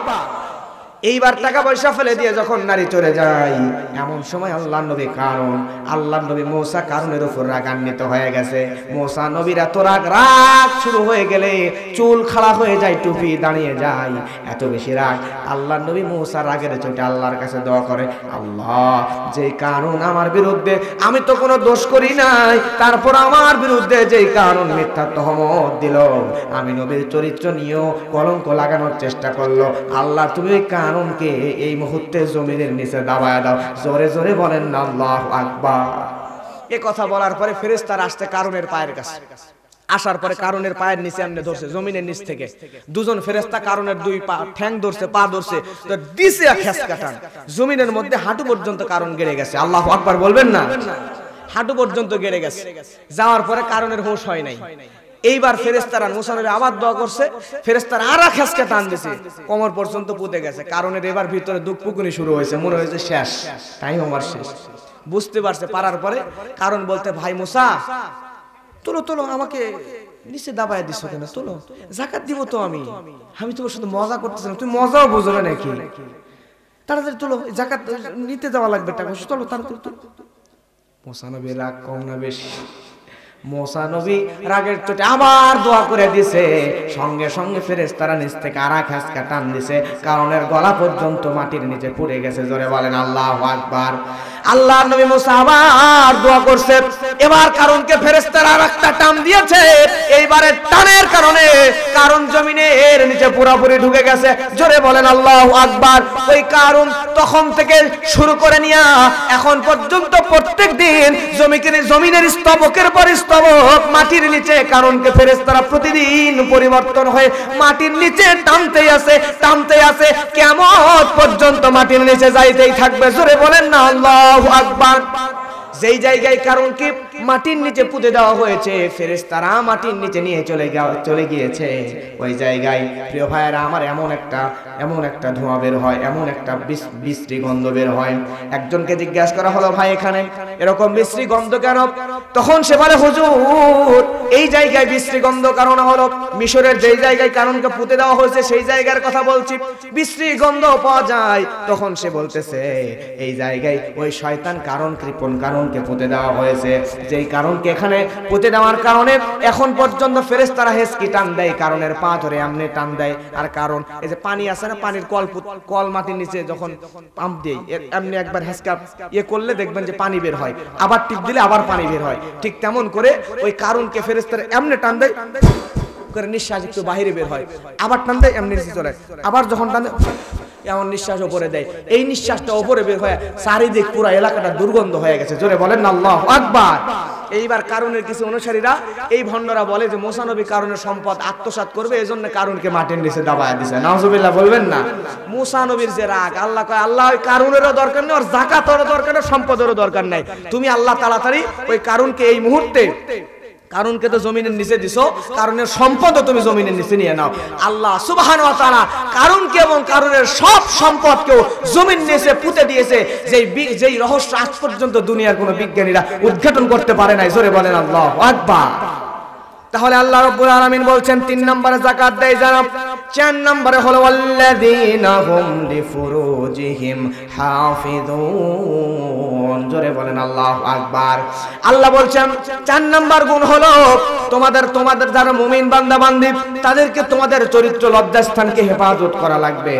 এইবার টাকা পয়সা ফেলে দিয়ে যখন নারী চলে যায়, এমন সময় আল্লাহর নবী কারণ, আল্লাহর নবী মুসা কারণের উপর রাগান্বিত হয়ে গেছে। মুসা নবীর এত রাগ শুরু হয়ে গেলে চুল খাড়া হয়ে যায়, টুপি দাঁড়িয়ে যায়, এত বেশি রাগ। আল্লাহর নবী মুসা রাগের চোটে আল্লাহর কাছে দোয়া করে, আল্লাহ, যে কারণ আমার বিরুদ্ধে, আমি তো কোনো দোষ করি নাই, তারপর আমার বিরুদ্ধে যেই কারণ মিথ্যা তহমত দিল, আমি নবীর চরিত্র নিয়েও কলঙ্ক লাগানোর চেষ্টা করলো, আল্লাহ তুমি ওই কারণকে এই মুহূর্তে জমিনের নিচে দাবায়া দাও। জোরে জোরে বলেন না আল্লাহু আকবার। এ কথা বলার পরে ফেরেশতারা আসতে কারণের পায়ের কাছে, আসার পরে কারণের পায়ের নিচে এমনি ধরছে, জমিনের নিচ থেকে দুজন ফেরেশতা কারণের দুই পা ঠ্যাং ধরছে, পা ধরছে, তো দিছে খেসকা টান, জমিনের মধ্যে হাঁটু পর্যন্ত কারণ গেড়ে গেছে। আল্লাহু আকবার বলবেন না? হাঁটু পর্যন্ত গেড়ে গেছে। যাওয়ার পরে কারণের হোশ হয় নাই। এইবার ফেরেশতারা মুসা নবী আবার দোয়া করছে, ফেরেশতারা আর খেসকা টান দিছে, কোমর পর্যন্ত পুঁতে গেছে। কারণের এবার ভিতরে দুঃখ পুকুনি শুরু হয়েছে, মনে হয়েছে শেষ, টাইম আমার শেষ। বুঝতে পারছে, পারার পরে কারণ বলতে, ভাই মুসা, তোলো তোলো, আমাকে নিচে দাবায় দিছো কেন? তোলো, যাকাত দিব তো আমি তোমার সাথে মজা করতেছিলাম, তুমি মজাও বুঝো না নাকি? তাড়াতাড়ি তোলো, যাকাত নিতে যাওয়া লাগবে, টাকা তোলো তাড়াতাড়ি তোলো। মুসা নবী রাগ কম না বেশি? মুসা নবী রাগের চোটে আবার দোয়া করে দিছে, সঙ্গে সঙ্গে ফেরেশতারা নিচ থেকে আর খেসকা টান দিছে, কারণের গলা পর্যন্ত মাটির নিচে পড়ে গেছে। জোরে বলেন আল্লাহু আকবার। আল্লাহর নবী মুসা আবার দোয়া করছে, এবার কারণকে ফেরেশতারা আরেকটা টান দিয়েছে। এইবারে টানের কারণে কারণ জমিনের নিচে পুরোপুরি ঢুকে গেছে। জোরে বলেন আল্লাহু আকবার। ওই কারণ তখন থেকে শুরু করে নিয়া এখন পর্যন্ত প্রত্যেক দিন জমিনের স্তবকের পর স্তবক মাটির নিচে কারণকে ফেরেশতারা প্রতিদিন পরিবর্তন হয়ে মাটির নিচে টানতেই আছে, কিয়ামত পর্যন্ত মাটির নিচে যাইতেই থাকবে। জোরে বলেন না আল্লাহু আকবার। যেই জায়গায় কারণকে মাটির নিচে পুঁতে দেওয়া হয়েছে, ফেরেশতারা মাটির নিচে নিয়ে চলে গিয়েছে। ওই জায়গায় প্রিয় ভাইয়েরা আমার এমন একটা ধোঁয়া বের হয়, এমন একটা বিশ্রী গন্ধ বের হয়। একজনকে জিজ্ঞাসা করা হলো, ভাই এখানে এরকম বিশ্রী গন্ধ কেন? তখন সে বলে, হুজুর, এই জায়গায় বিশ্রী গন্ধ কারণ হলো মিশরের যেই জায়গায় কারণকে পুঁতে দেওয়া হয়েছে সেই জায়গার কথা বলছি, বিশ্রী গন্ধ পাওয়া যায়। তখন সে বলতেছে, এই জায়গায় ওই শয়তান কারণ কৃপণ কারণকে পুঁতে দেওয়া হয়েছে, যেই কারণকে এখানে পুঁতে দেওয়ার কারণে এখন পর্যন্ত ফেরেশতারা হেসকি টান দেয়, কারণের পা ধরে এমনি টান দেয়। আর কারণ এই যে পানি আছে না, পানির কল মাটির নিচে যখন পাম্প দেই, এমনি একবার হেসকা করলে দেখবেন যে পানি বের হয়, আবার টিপ দিলে আবার পানি বের হয়। ঠিক তেমন করে ওই কারণকে ফেরেশতারা এমনি টান দেয় করে, নিঃশ্বাস একটু বাইরে বের হয়, আবার টান দেয় এমনি নিচে চলে, আবার যখন টান দেয় এমন নিঃশ্বাস ওপরে দেয়। এই নিঃশ্বাসটা ওপরে বের হয়, চারিদিক পুরো এলাকাটা দুর্গন্ধ হয়ে গেছে। জোরে বলেন আল্লাহু আকবার। এইবার কারুনের কিছু অনুসারীরা এই ভণ্ডরা বলে যে মুসা নবী কারুনের সম্পদ আত্মসাৎ করবে, এজন্য কারুনকে মাটির নিচে দাবায় দিয়েছে। নাউজুবিল্লাহ বলবেন না। মুসা নবীর যে রাগ, আল্লাহ কয় আল্লাহ ওই কারুনেরও দরকার নেই, ওর যাকাতেরও দরকার নেই, সম্পদেরও দরকার নাই। তুমি আল্লাহ তাড়াতাড়ি ওই কারুনকে এই মুহূর্তে, কারুনকে তো জমিনের নিচে দিছো, কারুনের সম্পদও তুমি জমিনের নিচে নিয়ে নাও। আল্লাহ সুবহানাহু ওয়া তাআলা কারুনকে এবং কারুনের সব সম্পদকেও জমির নিচে পুঁতে দিয়েছে, যেই রহস্য আজ পর্যন্ত দুনিয়ার কোনো বিজ্ঞানীরা উদ্ঘাটন করতে পারে নাই। জোরে বলেন আল্লাহু আকবার। তাহলে আল্লাহ রাব্বুল আলামিন বলছেন 3 নম্বরে যাকাত দেয় যারা, 4 নম্বরে হলো ওয়াল্লাযীনা হুম লিফুরুজিহিম হাফিজুন। জোরে বলেন আল্লাহু আকবার। আল্লাহ বলছেন 4 নম্বর গুণ হলো তোমাদের যারা মুমিন বান্দা বান্দী তাদেরকে তোমাদের চরিত্র লজ্জাস্থানকে হেফাজত করা লাগবে।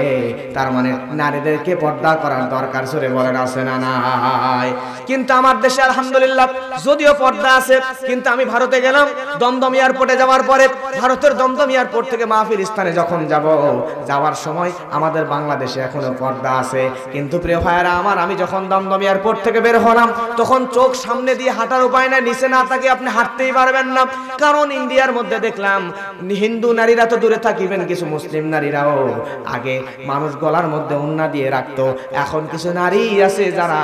তার মানে নারীদেরকে পর্দা করার দরকার। জোরে বলেন আছে না নাই? কিন্তু আমার দেশে আলহামদুলিল্লাহ যদিও পর্দা আছে, কিন্তু আমি ভারতে গেলাম, দমদম এয়ারপোর্টে যাওয়ার পরে ভারতের দমদম এয়ারপোর্ট থেকে মাহফিল স্থানে যখন যাওয়ার সময় আমাদের বাংলাদেশে এখনো পর্দা আছে। কিন্তু প্রিয় ভাইয়েরা আমার, আমি যখন দমদম এয়ারপোর্ট থেকে বের হলাম তখন চোখ সামনে দিয়ে হাঁটার উপায় নাই, নিচে না তাকে আপনি হাঁটতেই পারবেন না। কারণ ইন্ডিয়ার মধ্যে দেখলাম হিন্দু নারীরা তো দূরে থাকিবেন, কিছু মুসলিম নারীরাও আগে মানুষ গলার মধ্যে ওন্না দিয়ে রাখতো, এখন কিছু নারী আছে যারা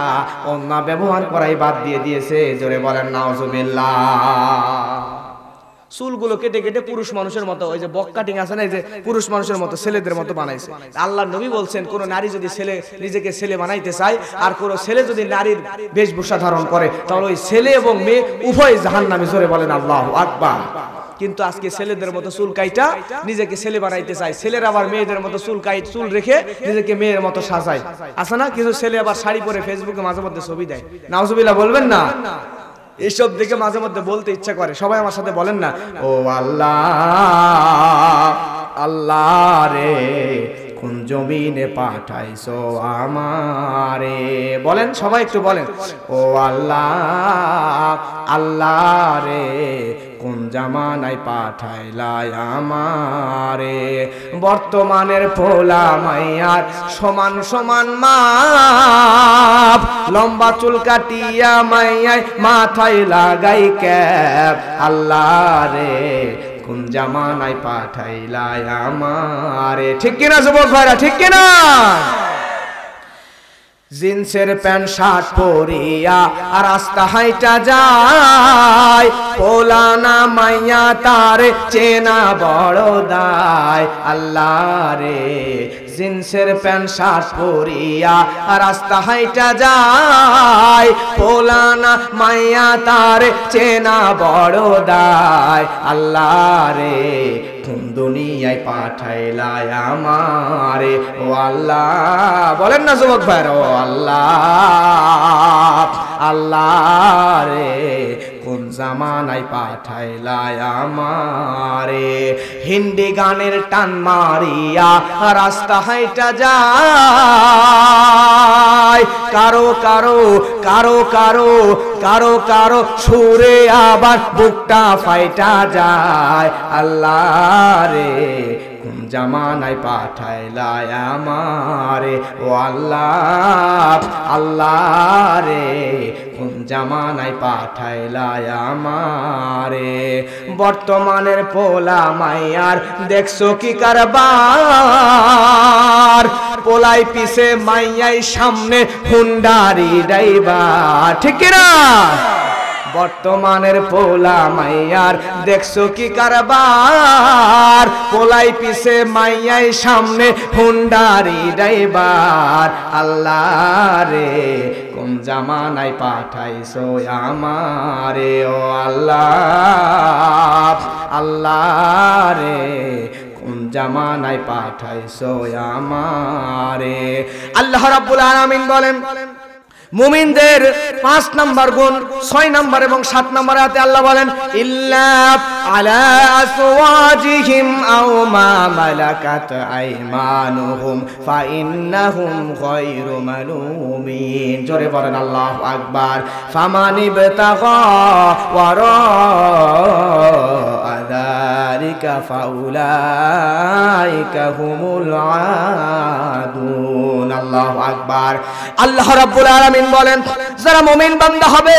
ওন্না ব্যবহার করাই বাদ দিয়ে দিয়েছে। জোরে বলেন নাউজুবিল্লাহ। চুলগুলো কেটে কেটে পুরুষ মানুষের মতো, ওই যে বক কাটিং আছে না, এই যে পুরুষ মানুষের মতো ছেলেদের মতো বানাইছে। আল্লাহর নবী বলছেন কোন নারী যদি নিজেকে ছেলে বানাইতে চায় আর কোন ছেলে যদি নারীর বেশভূষা ধারণ করে তাহলে ওই ছেলে এবং মেয়ে উভয় জাহান্নামে। জোরে বলেন আল্লাহু আকবার। কিন্তু আজকে ছেলেদের মতো চুল কাইটা নিজেকে ছেলে বানাইতে চায়, ছেলের আবার মেয়েদের মতো চুল রেখে নিজেকে মেয়ের মতো সাজায়, আছে না? কিন্তু ছেলে আবার শাড়ি পরে ফেসবুকে মাঝে মধ্যে ছবি দেয়। নাউজুবিল্লাহ বলবেন না? এইসব দেখে মাঝে মধ্যে বলতে ইচ্ছা করে। সবাই আমার সাথে বলেন না, ও আল্লাহ আল্লাহ রে কোন জমিনে পাঠাইছো আমারে। বলেন সবাই একটু বলেন, ও আল্লাহ আল্লাহ রে কোন জামানায় পাঠাইলাই আমারে। বর্তমানের পোলা মাইয়ার সমান সমান মাপ, লম্বা চুল কাটিয়া মাইয়ায় মাথায় লাগাই ক্যাপ। আল্লাহ রে কোন জামানায় পাঠাইলাই আমারে। ঠিক কিনা যুবক ভাইরা, ঠিক কিনা? জিন্সের প্যান্ট শার্ট পরিয়া আর রাস্তা হাইটা যায়, পোলানা মাইয়া তারে চেনা বড় দায়। আল্লাহ রে জিন্সের প্যান্ট শার্ট পরিয়া আর রাস্তা হাইটা যায়, পোলানা মাইয়া তারে চেনা বড় দায়। আল্লাহ রে কোন দুনিয়ায় পাঠাইলাই আমারে। ও আল্লাহ বলেন না যুবক ভাই, ও আল্লাহ আল্লাহ রে কোন জামানায় পাঠাইলাই আমারে। হিন্দি গানের টান মারিয়া রাস্তা হাইটা যায়, কারো কারো কারো কারো কারো কারো সুরে আবার বুকটা ফাইটা যায়। আল্লাহ রে কোন জামানায় পাঠাইলাই আমারে। ও আল্লাহ আল্লাহ রে কোন জামানায় পাঠাইলাই আমারে। বর্তমানের পোলা মাইয়ার দেখছো কি কারবার, পোলাই পিছে মাইয়াই সামনে হুন্ডারি ড্রাইভার। ঠিক না? বর্তমানের পোলা মাইয়ার দেখছো কি কারবার, পোলাই পিছে মাইয়াই সামনে হুন্ডারি ড্রাইভার। আল্লাহ রে কোন জামানায় পাঠাইছো আমারে। ও আল্লাহ আল্লাহ রে কোন জামানায় পাঠাইছো আমারে। আল্লাহ রাব্বুল আলামিন বলেন মুমিনদের 5 নম্বর গুণ 6 নম্বর এবং 7 নম্বর আয়াতে আল্লাহ বলেন ইল্লা আলা আসওয়াজিহিম আও মা মালাকাত আইমানুহুম ফা ইন্নাহুম গায়রু মালুমিন। জোরে বলেন আল্লাহু আকবার। ফামানি বিতাগা ওয়ারা যালিকা ফাউলাইকা হুমুল আদুন। আল্লাহু আকবার। আল্লাহ রাব্বুল আলামিন বলেন, যারা মুমিন বান্দা হবে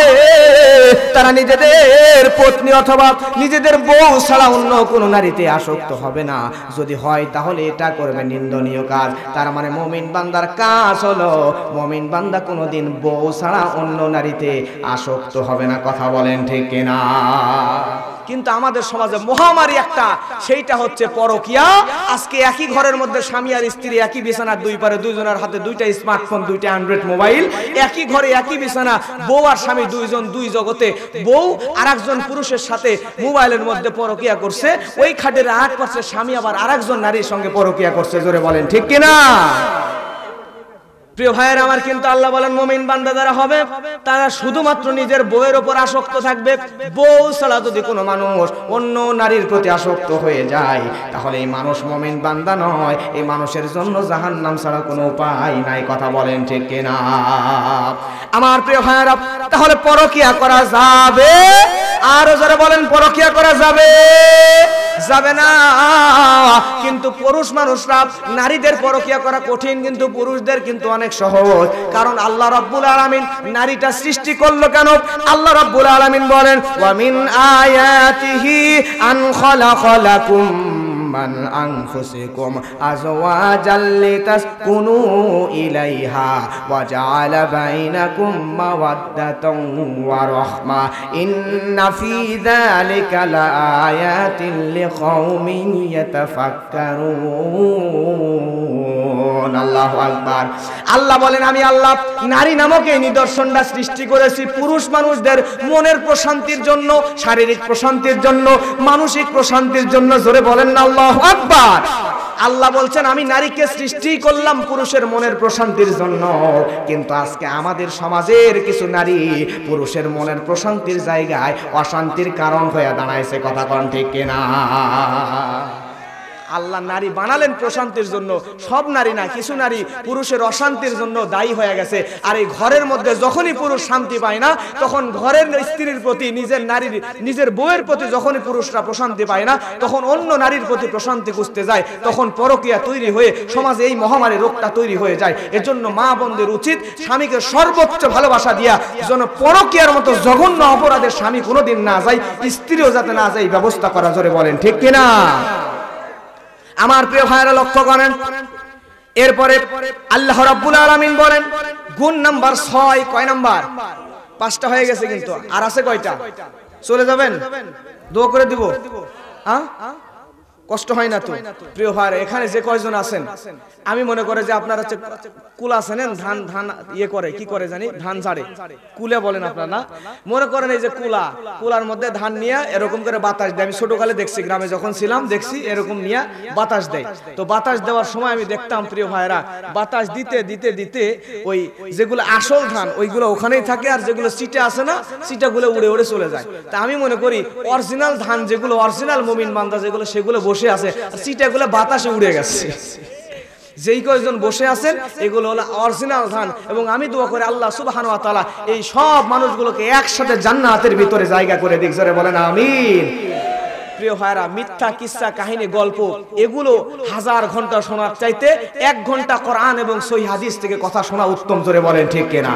তারা নিজেদের পত্নী অথবা নিজেদের বউ ছাড়া অন্য কোন নারীতে আসক্ত হবে না। যদি হয় তাহলে এটা করবে নিন্দনীয় কাজ। তার মানে মুমিন বান্দার কাজ হলো মুমিন বান্দা কোনোদিন বউ ছাড়া অন্য নারীতে আসক্ত হবে না। কথা বলেন ঠিক কিনা? কিন্তু আমাদের সমাজে মহামারী একটা, সেইটা হচ্ছে পরকিয়া। আজকে একই ঘরের মধ্যে স্বামী আর স্ত্রী, একই বিছানার দুই পারে, দুইজনের হাতে দুইটা স্মার্টফোন, দুইটা অ্যান্ড্রয়েড মোবাইল, একই ঘরে একই বিছানা, বউ আর স্বামী দুইজন দুই জগতে। বউ আরেকজন পুরুষের সাথে মোবাইলের মধ্যে পরকিয়া করছে, ওই খাটের আরেক পাশে স্বামী আবার আরেকজন নারীর সঙ্গে পরকিয়া করছে। জোরে বলেন ঠিক কিনা? প্রিয় ভাইয়ের আমার, কিন্তু আল্লাহ বলেন মুমিন বান্দা যারা হবে তারা শুধুমাত্র নিজের বউয়ের উপর আসক্ত থাকবে। বউ ছাড়া যদি কোনো মানুষ অন্য নারীর প্রতি আসক্ত হয়ে যায় তাহলে এই মানুষ মুমিন বান্দা নয়। এই মানুষের জন্য জাহান্নাম ছাড়া কোনো উপায় নাই। কথা বলেন ঠিক কিনা? আমার প্রিয় ভাইয়েরা, তাহলে পরকিয়া করা যাবে? আরো যারা বলেন পরকিয়া করা যাবে? যাবে না। কিন্তু পুরুষ মানুষরা, নারীদের পরকিয়া করা কঠিন, কিন্তু পুরুষদের কিন্তু অনেক সহজ। কারণ আল্লাহ রাব্বুল আলামিন নারীটা সৃষ্টি করলো কেন? আল্লাহ রাব্বুল আলামিন বলেন, ওয়া মিন আয়াতিহি আন খালাকালাকুম মান আনফুসিকুম আজওয়াজাল লিতাসকুনু ইলাইহা ওয়া জাআলা বাইনাকুম মাওয়াদ্দাতান ওয়া রাহমা ইন্না ফী যালিকা লাআয়াতিন লিকাওমিন ইয়াতাফাক্কারুন। আল্লাহু আকবার। আল্লাহ বলেন, আমি আল্লাহ নারী নামক এই নিদর্শনটা সৃষ্টি করেছি পুরুষ মানুষদের মনের প্রশান্তির জন্য, শারীরিক প্রশান্তির জন্য, মানসিক প্রশান্তির জন্য। জোরে বলেন না আল্লাহু আকবার। আল্লাহ বলছেন আমি নারীকে সৃষ্টি করলাম পুরুষের মনের প্রশান্তির জন্য। কিন্তু আজকে আমাদের সমাজের কিছু নারী পুরুষের মনের প্রশান্তির জায়গায় অশান্তির কারণ হয়ে দাঁড়াইছে। কথা কোন ঠিক কিনা? আল্লাহ নারী বানালেন প্রশান্তির জন্য, সব নারী না, কিছু নারী পুরুষের অশান্তির জন্য দায়ী হয়ে গেছে। আর এই ঘরের মধ্যে যখনই পুরুষ শান্তি পায় না, তখন ঘরের স্ত্রীর প্রতি, নিজের বউয়ের প্রতি যখনই পুরুষরা প্রশান্তি পায় না, তখন অন্য নারীর প্রতি প্রশান্তি খুঁজতে যায়। তখন পরকীয়া তৈরি হয়ে সমাজে এই মহামারী রোগটা তৈরি হয়ে যায়। এজন্য মা বোনদের উচিত স্বামীকে সর্বোচ্চ ভালোবাসা দিয়া যেন পরকীয়ার মতো জঘন্য অপরাধের স্বামী কোনোদিন না যায়, স্ত্রীও যাতে না যায়, ব্যবস্থা করা। জোরে বলেন ঠিক কিনা? আমার প্রিয় ভাইরা লক্ষ্য করেন, এরপরে আল্লাহ রাব্বুল আলামিন বলেন গুণ নাম্বার 6। কয় নাম্বার? 5টা হয়ে গেছে, কিন্তু আর আছে কয়টা? চলে যাবেন? দোয়া করে দিব? হ্যাঁ, কষ্ট হয় না তো? প্রিয় ভাই, এখানে যে কয়জন আছেন আমি মনে করে যে আপনারা হচ্ছে কুলা আছেন, ধান ইয়ে করে, কি করে জানি, ধান ঝাড়ে, কুলে বলেন আপনারা না? মনে করেন এই যে কুলার মধ্যে ধান নিয়ে এরকম করে বাতাস দেয়। আমি ছোটকালে দেখছি, গ্রামে যখন ছিলাম দেখছি এরকম নিয়ে বাতাস দেয়। তো বাতাস দেওয়ার সময় আমি দেখতাম প্রিয় ভাইরা, বাতাস দিতে দিতে দিতে ওই যেগুলো আসল ধান ওইগুলো ওখানেই থাকে, আর যেগুলো সিটা আছে না, সিটাগুলো উড়ে উড়ে চলে যায়। তা আমি মনে করি অরিজিনাল ধান যেগুলো, অরিজিনাল মুমিন বান্দা যেগুলো, সেগুলো বসে আছে, সিটাগুলো বাতাসে উড়ে গেছে। যেই কয়েকজন বসে আছেন এগুলো হলো অরিজিনাল ধান। এবং আমি দোয়া করে আল্লাহ সুবহানাহু ওয়া তাআলা এই সব মানুষগুলোকে একসাথে জান্নাতের ভিতরে জায়গা করে দিক। জোরে বলেন আমিন। প্রিয় ভাইরা, মিথ্যা কিসসা, কাহিনী, গল্প এগুলো 1000 ঘন্টা শোনার চাইতে 1 ঘন্টা কোরআন এবং সহিহ হাদিস থেকে কথা শোনা উত্তম। জোরে বলেন ঠিক কিনা?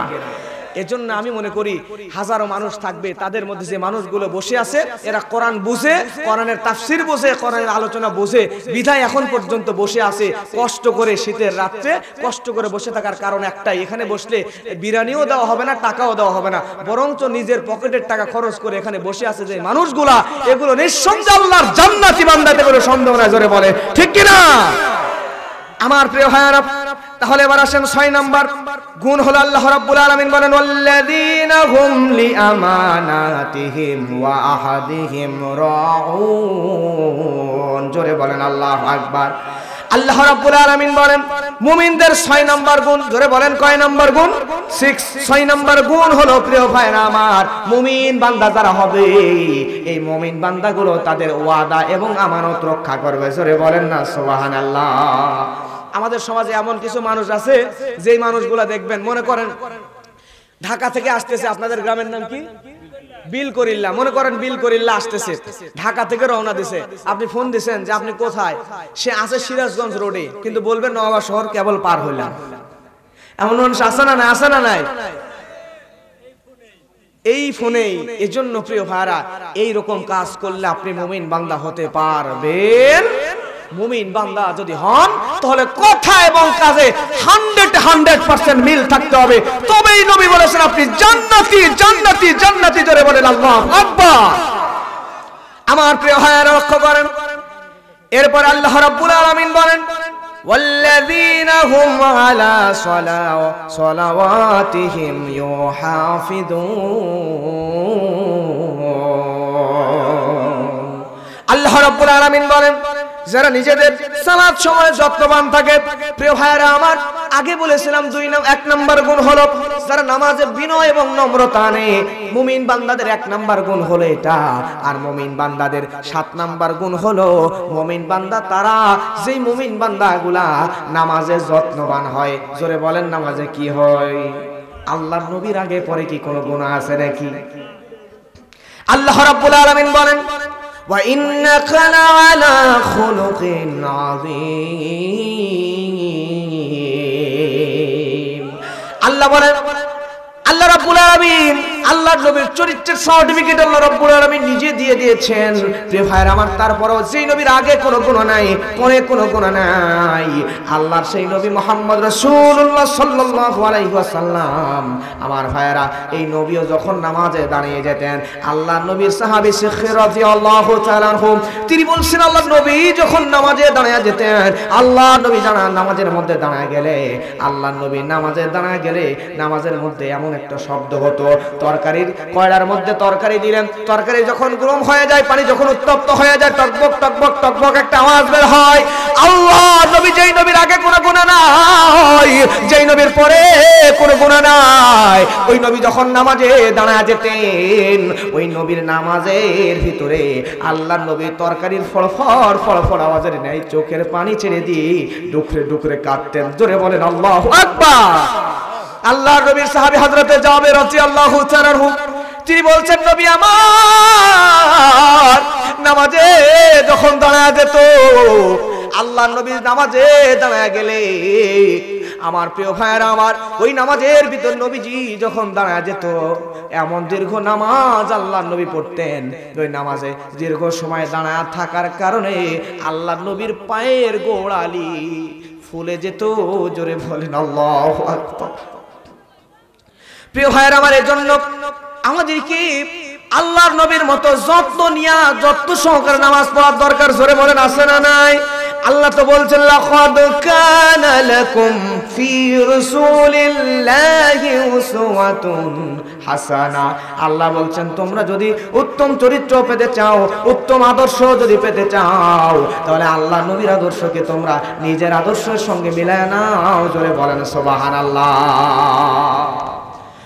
এজন্য আমি মনে করি হাজারো মানুষ থাকবে, তাদের মধ্যে যে মানুষগুলো বসে আছে এরা কোরআন বুঝে, কোরআনের তাফসীর বুঝে, কোরআনের আলোচনা বুঝে, বিধায় এখন পর্যন্ত বসে আছে কষ্ট করে। শীতের রাত্রে কষ্ট করে বসে থাকার কারণ একটাই, এখানে বসলে বিরিয়ানিও দেওয়া হবে না, টাকাও দেওয়া হবে না, বরঞ্চ নিজের পকেটের টাকা খরচ করে এখানে বসে আছে যে মানুষগুলা, এগুলো নিঃসন্দেহে আল্লাহর জান্নাতি বান্দাতে কোনো সন্দেহ নাই। জোরে বলে ঠিক কিনা? আমার প্রিয় ভাইরা, তাহলে এবার আসেন 6 নাম্বার গুণ হলো আল্লাহ রাব্বুল আলামিন বলেন ওয়াল্লাযীনা হুম লিআমানাতিহিম ওয়া আহাদিহিম রাউন। জোরে বলেন আল্লাহু আকবার। আল্লাহ রাব্বুল আলামিন বলেন মুমিনদের 6 নাম্বার গুণ। জোরে বলেন কয় নাম্বার গুণ? 6 নাম্বার গুণ হলো প্রিয় ভাইরা আমার, মুমিন বান্দা যারা হবে এই মুমিন বান্দাগুলো তাদের ওয়াদা এবং আমানত রক্ষা করবে। জোরে বলেন না সুবহানাল্লাহ। আমাদের সমাজে এমন কিছু মানুষ আছে যেই মানুষগুলা দেখবেন, মনে করেন ঢাকা থেকে আসতেছে, আপনাদের গ্রামের নাম কি? বিলকরিল্লা। মনে করেন বিলকরিল্লা আসতেছে, ঢাকা থেকে রওনা দিছে। আপনি ফোন দিছেন যে আপনি কোথায়? সে আছে সিরাজগঞ্জ রোডে, কিন্তু বলবেন নওগাঁ শহর কেবল পার হইলাম। এমন মানুষ আছে না নাই? আছে না নাই? এই ফোনেই। এজন্য প্রিয় ভাইরা, এই রকম কাজ করলে আপনি মুমিন বান্দা হতে পারবেন। মুমিন বান্দা যদি হন তাহলে কথা এবং কাজে 100% মিল থাকতে হবে, তবেই নবী বলেছেন আপনি জান্নাতি জান্নাতি জান্নাতি। জোরে বলেন আল্লাহু আকবার। আমার প্রিয় ভাইরা লক্ষ্য করেন, এরপর আল্লাহ রাব্বুল আলামিন বলেন ওয়াল্লাযীনা হুম আলা সালাওয়াতিহিম ইউহাফিযুন। আল্লাহ রাব্বুল আলামিন বলেন যারা নিজেদের সালাত সময় যত্নবান থাকে। প্রিয় ভাইরা আমার, আগে বলেছিলাম 1 নাম্বার গুণ হলো যারা নামাজে বিনয় এবং নম্রতা আনে। মুমিন বান্দাদের 1 নাম্বার গুণ হলো এটা। আর মুমিন বান্দাদের 7 নাম্বার গুণ হলো মুমিন বান্দা তারা, যেই মুমিন বান্দাগুলা নামাজে যত্নবান হয়। জোরে বলেন নামাজে কি হয়? আল্লাহর নবীর আগে পরে কি কোনো গুনাহ আছে নাকি? আল্লাহ রাব্বুল আলামিন বলেন وَإِنَّكَ لَعَلَى خُلُقٍ عَظِيمٍ। আল্লাহ বলেন, আল্লাহ রাব্বুল আলামিন আল্লাহর নবীর চরিত্রের সার্টিফিকেট আল্লাহ রাব্বুল আলামিন নিজে দিয়ে দিয়েছেন। প্রিয় ভাইরা আমার, তারপরেও যেই নবীর আগে কোনো গুনাহ নাই, পরে কোনো গুনাহ নাই, আল্লাহর সেই নবী মুহাম্মদ রাসূলুল্লাহ সাল্লাল্লাহু আলাইহি ওয়াসাল্লাম। আমার ভাইরা, এই নবীও যখন নামাজে দাঁড়িয়ে যেতেন, আল্লাহর নবীর সাহাবী শিখর রাদিয়াল্লাহু তাআলা আনহু তিনি বলছেন, আল্লাহর নবী যখন নামাজে দাঁড়িয়ে যেতেন, আল্লাহর নবী নামাজের মধ্যে দাঁড়িয়ে গেলে, আল্লাহর নবী নামাজে দাঁড়িয়ে গেলে নামাজের মধ্যে এমন একটা শব্দ হতো, তরকারির কয়লার মধ্যে তরকারি দিলেন, তরকারি যখন গরম হয়ে যায়, পানি যখন উত্তপ্ত হয়ে যায়, টকবক টকবক টকবক একটা আওয়াজ বের হয়। আল্লাহ নবী, যেই নবীর আগে কোনো গুনাহ নাই, যেই নবীর পরে কোনো গুনাহ নাই, ওই নবী যখন নামাজে দাঁড়ায় যেতেন, ওই নবীর নামাজের ভিতরে আল্লাহর নবী তরকারির ফড়ফড় ফড়ফড় আওয়াজের ন্যায় চোখের পানি ছেড়ে দিয়ে ডুকরে ডুকরে কাঁদতেন। জোরে বলেন আল্লাহু আকবার। আল্লাহর নবীর সাহাবী হযরতে জাবের রাদিয়াল্লাহু তাআলা আনহু তিনি বলছেন, নবী আমার নামাজে যখন দাঁড়ায় যেত, আল্লাহর নবী নামাজে দাঁড়ায় গেলে, আমার প্রিয় ভাইরা আমার, ওই নামাজের ভিতর নবীজি যখন দাঁড়ায় যেত, এমন দীর্ঘ নামাজ আল্লাহর নবী পড়তেন। ওই নামাজে দীর্ঘ সময় দাঁড়ায় থাকার কারণে আল্লাহর নবীর পায়ের গোড়ালি ফুলে যেত। জোরে বলেন আল্লাহু আকবার। প্রিয় ভাইরা আমার, এজন্য আমাদেরকে আল্লাহর নবীর মতো যত্ন নিয়া যত্ন সহকারে নামাজ পড়ার দরকার। জোরে বলেন আছে না নাই? আল্লাহ তো বলছেন লাকাদ কানা লাকুম ফি রাসূলিল্লাহি উসওয়াতুন হাসানা। আল্লাহ বলছেন তোমরা যদি উত্তম চরিত্র পেতে চাও, উত্তম আদর্শ যদি পেতে চাও, তাহলে আল্লাহ নবীর আদর্শকে তোমরা নিজের আদর্শের সঙ্গে মিলায় নাও। জোরে বলেন সুবহানাল্লাহ।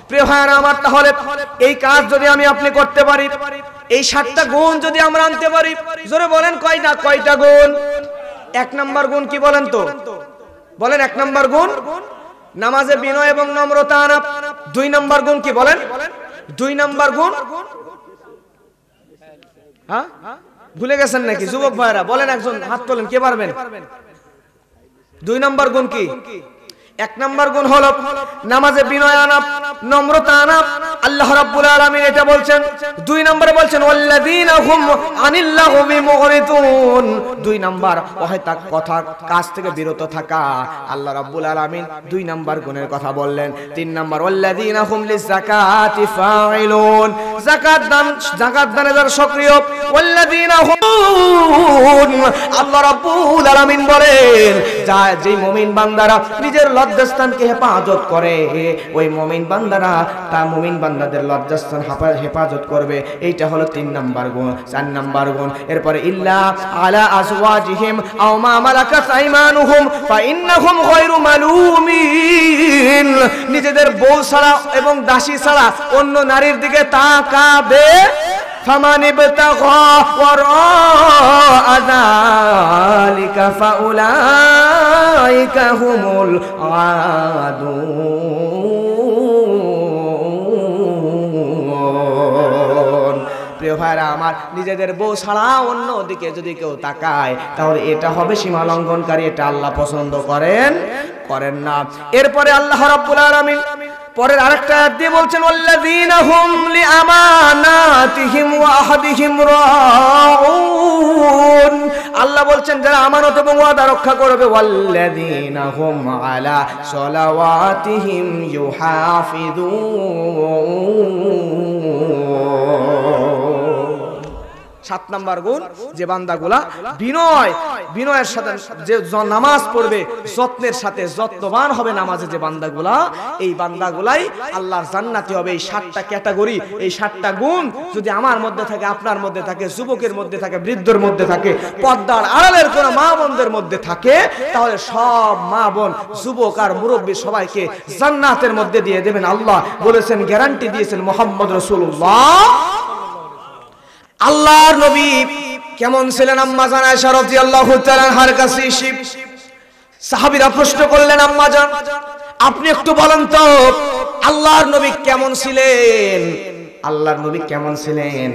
প্রিয় ভাইরা আমার, তাহলে এই কাজ যদি আমি আপনি করতে পারি, এই 7টা গুণ যদি আমরা আনতে পারি, জোরে বলেন কয়টা গুণ? 1 নাম্বার গুণ কি বলেন তো? বলেন 1 নাম্বার গুণ নামাজে বিনয় এবং নম্রতা আনা। 2 নাম্বার গুণ কি বলেন? 2 নাম্বার গুণ, হ্যাঁ ভুলে গেছেন নাকি যুবক ভাইরা? বলেন, একজন হাত তোলেন, কে পারবেন? 2 নাম্বার গুণ কি? 1 নাম্বার গুণ হলো নামাজে বিনয় আনা, নম্রতা আনা। আল্লাহ রাব্বুল আলামিন এটা বলছেন। 2 নম্বরে বলছেন ওয়াল্লাযীনা হুম আনিল লাগবি মুগরিতুন। 2 নাম্বার অহেতুক কথা কাজ থেকে বিরত থাকা। আল্লাহ রাব্বুল আলামিন 2 নাম্বার গুণের কথা বললেন। 3 নাম্বার ওয়াল্লাযীনা হুম লিযাকাতি ফাইলুন। যাকাত দানে যারা সক্রিয়। ওয়াল্লাযীনা হুম, আল্লাহ রাব্বুল আলামিন বলেন যেই মুমিন বান্দারা নিজের লজ্জাস্থানকে হেফাজত করে, ওই মুমিন বান্দারা তা মুমিন বান্দাদের লজ্জাস্থান হেফাজত করবে। এইটা হলো 3 নাম্বার গুণ। 4 নাম্বার গুণ, এরপরে ইল্লা আলা আজওয়াজিহিম আও মা মালাকাত আইমানুহুম ফাইন্নাহুম গায়রু মালুমিন। নিজেদের বউ ছাড়া এবং দাসী ছাড়া অন্য নারীর দিকে তাকাবে। ফামান ইবতাগা ওয়ারাআ যালিকা ফাউলাইকা হুমুল আদুন। ভাইরা আমার, নিজেদের বউ ছাড়া অন্য দিকে যদি কেউ তাকায় তাহলে এটা হবে সীমা লঙ্ঘনকারী। এটা আল্লাহ পছন্দ করেন না। এরপরে আল্লাহ রাব্বুল আলামিন পরের আরেকটা আয়াত দিয়ে বলছেন, ওয়াল্লাযীনা হুম লিআমানাতিহিম ওয়া আহাদিহিম রাউন। আল্লাহ বলছেন যারা আমানত এবং ওয়াদা রক্ষা করবে, ওয়াল্লাযীনা হুম আলা সালাওয়াতিহিম ইউহাফিযুন। 7 নাম্বার গুণ, যে বান্দাগুলা বিনয়ের সাথে যে নামাজ পড়বে, যত্নের সাথে যত্নবান হবে নামাজে যে বান্দাগুলা, এই বান্দাগুলাই আল্লাহর জান্নাতি হবে। এই 7টা ক্যাটাগরি, এই 7টা গুণ যদি আমার মধ্যে থাকে, আপনার মধ্যে থাকে, যুবকের মধ্যে থাকে, বৃদ্ধর মধ্যে থাকে, পর্দার আড়ালের কোন মা বোনদের মধ্যে থাকে, তাহলে সব মা বোন, যুবক আর মুরব্বী সবাইকে জান্নাতের মধ্যে দিয়ে দেবেন। আল্লাহ বলেছেন, গ্যারান্টি দিয়েছেন মুহাম্মদ রাসূলুল্লাহ। আল্লাহর নবী কেমন ছিলেন? আম্মা জান আয়েশা রাদিয়াল্লাহু তাআলা আনহার কাছে সাহাবীরা প্রশ্ন করলেন, আম্মা জান আপনি একটু বলেন তো আল্লাহর নবী কেমন ছিলেন? আল্লাহর নবী কেমন ছিলেন?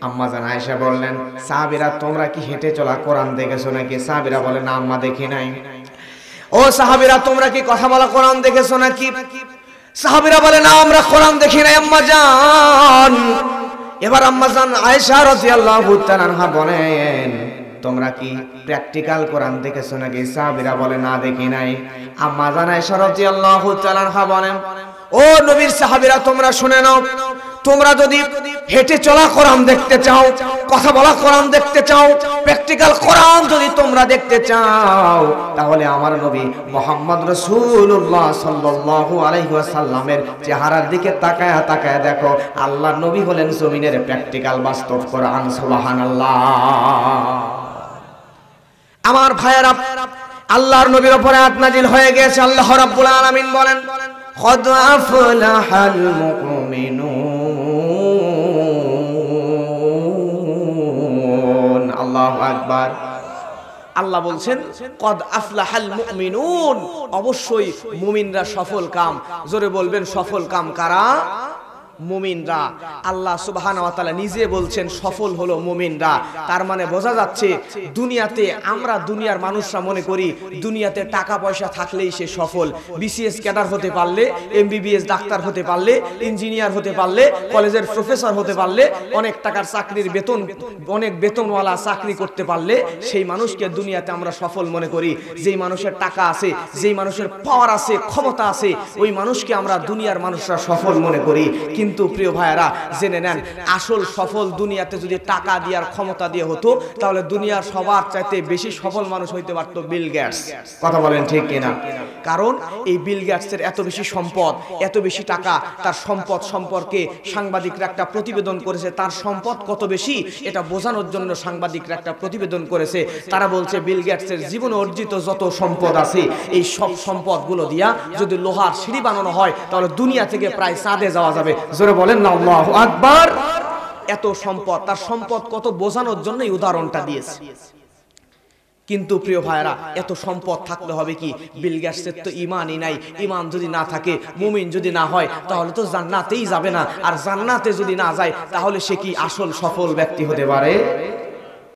আম্মা জান আয়েশা বললেন, সাহাবীরা তোমরা কি হেঁটে চলা কোরআন দেখেছো নাকি? সাহাবীরা বলেন, না আম্মা দেখি নাই। ও সাহাবীরা তোমরা কি কথা বলা কোরআন দেখেছো নাকি? সাহাবীরা বলেন, না আমরা কোরআন দেখি নাই আম্মা জান। এবার আম্মা জান আয়েশা রাদিয়াল্লাহু তাআলা আনহা বলেন, তোমরা কি প্র্যাকটিক্যাল কোরআন দেখেছো নাকি? সাহাবীরা বলে, না দেখি নাই। আম্মা জান আয়েশা রাদিয়াল্লাহু তাআলা আনহা বলেন, ও নবীর সাহাবীরা তোমরা শুনে নাও, তোমরা যদি হেঁটে চলা কোরআন দেখতে চাও, কথা বলা কোরআন দেখতে চাও, প্র্যাকটিক্যাল কোরআন যদি তোমরা দেখতে চাও, তাহলে আমার নবী মুহাম্মদ রাসূলুল্লাহ সাল্লাল্লাহু আলাইহি ওয়াসাল্লামের চেহারার দিকে তাকায়া তাকায়া দেখো। আল্লাহর নবী হলেন জমিনের প্র্যাকটিক্যাল বাস্তব কোরআন। সুবহানাল্লাহ। আমার ভাইয়েরা, আল্লাহর নবীর উপরে আয়াত নাজিল হয়ে গেছে। আল্লাহ রাব্বুল আলামিন বলেন, قد أفلح المؤمنون। আল্লাহু আকবার। আল্লাহ বলছেন কদ আফলাহাল মুমিনুন, অবশ্যই মুমিনরা সফল কাম। জোরে বলবেন সফল কাম কারা? মুমিনরা। আল্লাহ সুবহানাহু ওয়া তাআলা নিজে বলছেন সফল হলো মুমিনরা। তার মানে বোঝা যাচ্ছে দুনিয়াতে আমরা দুনিয়ার মানুষরা মনে করি দুনিয়াতে টাকা পয়সা থাকলেই সে সফল। বিসিএস ক্যাডার হতে পারলে, এমবিবিএস ডাক্তার হতে পারলে, ইঞ্জিনিয়ার হতে পারলে, কলেজের প্রফেসর হতে পারলে, অনেক টাকার চাকরির বেতন, অনেক বেতনওয়ালা চাকরি করতে পারলে সেই মানুষকে দুনিয়াতে আমরা সফল মনে করি। যেই মানুষের টাকা আছে, যেই মানুষের পাওয়ার আছে, ক্ষমতা আছে, ওই মানুষকে আমরা দুনিয়ার মানুষরা সফল মনে করি। কিন্তু প্রিয় ভাইয়েরা জেনে নেন, আসল সফল দুনিয়াতে যদি টাকা দেওয়ার ক্ষমতা দিয়ে হতো, তাহলে দুনিয়ার সবার চাইতে বেশি সফল মানুষ হইতে পারত বিল গেটস। কথা বলেন ঠিক কিনা? কারণ এই বিল গেটসের এত বেশি সম্পদ, এত বেশি টাকা। তার সম্পদ সম্পর্কে সাংবাদিকরা একটা প্রতিবেদন করেছে। তার সম্পদ কত বেশি এটা বোঝানোর জন্য সাংবাদিকরা একটা প্রতিবেদন করেছে। তারা বলছে বিল গেটসের জীবনে অর্জিত যত সম্পদ আছে, এই সব সম্পদগুলো দিয়া যদি লোহার সিঁড়ি বানানো হয়, তাহলে দুনিয়া থেকে প্রায় চাঁদে যাওয়া যাবে। জোরে বলেন না আল্লাহু আকবার। এত সম্পদ, তার সম্পদ কত বোঝানোর জন্য এই উদাহরণটা দিয়েছে। কিন্তু প্রিয় ভাইরা, এত সম্পদ থাকলে হবে কি? বিল গেটসের তো ঈমানই নাই। ঈমান যদি না থাকে, মুমিন যদি না হয়, তাহলে তো জান্নাতেই যাবে না। আর জান্নাতে যদি না যায়, তাহলে সে কি আসল সফল ব্যক্তি হতে পারে?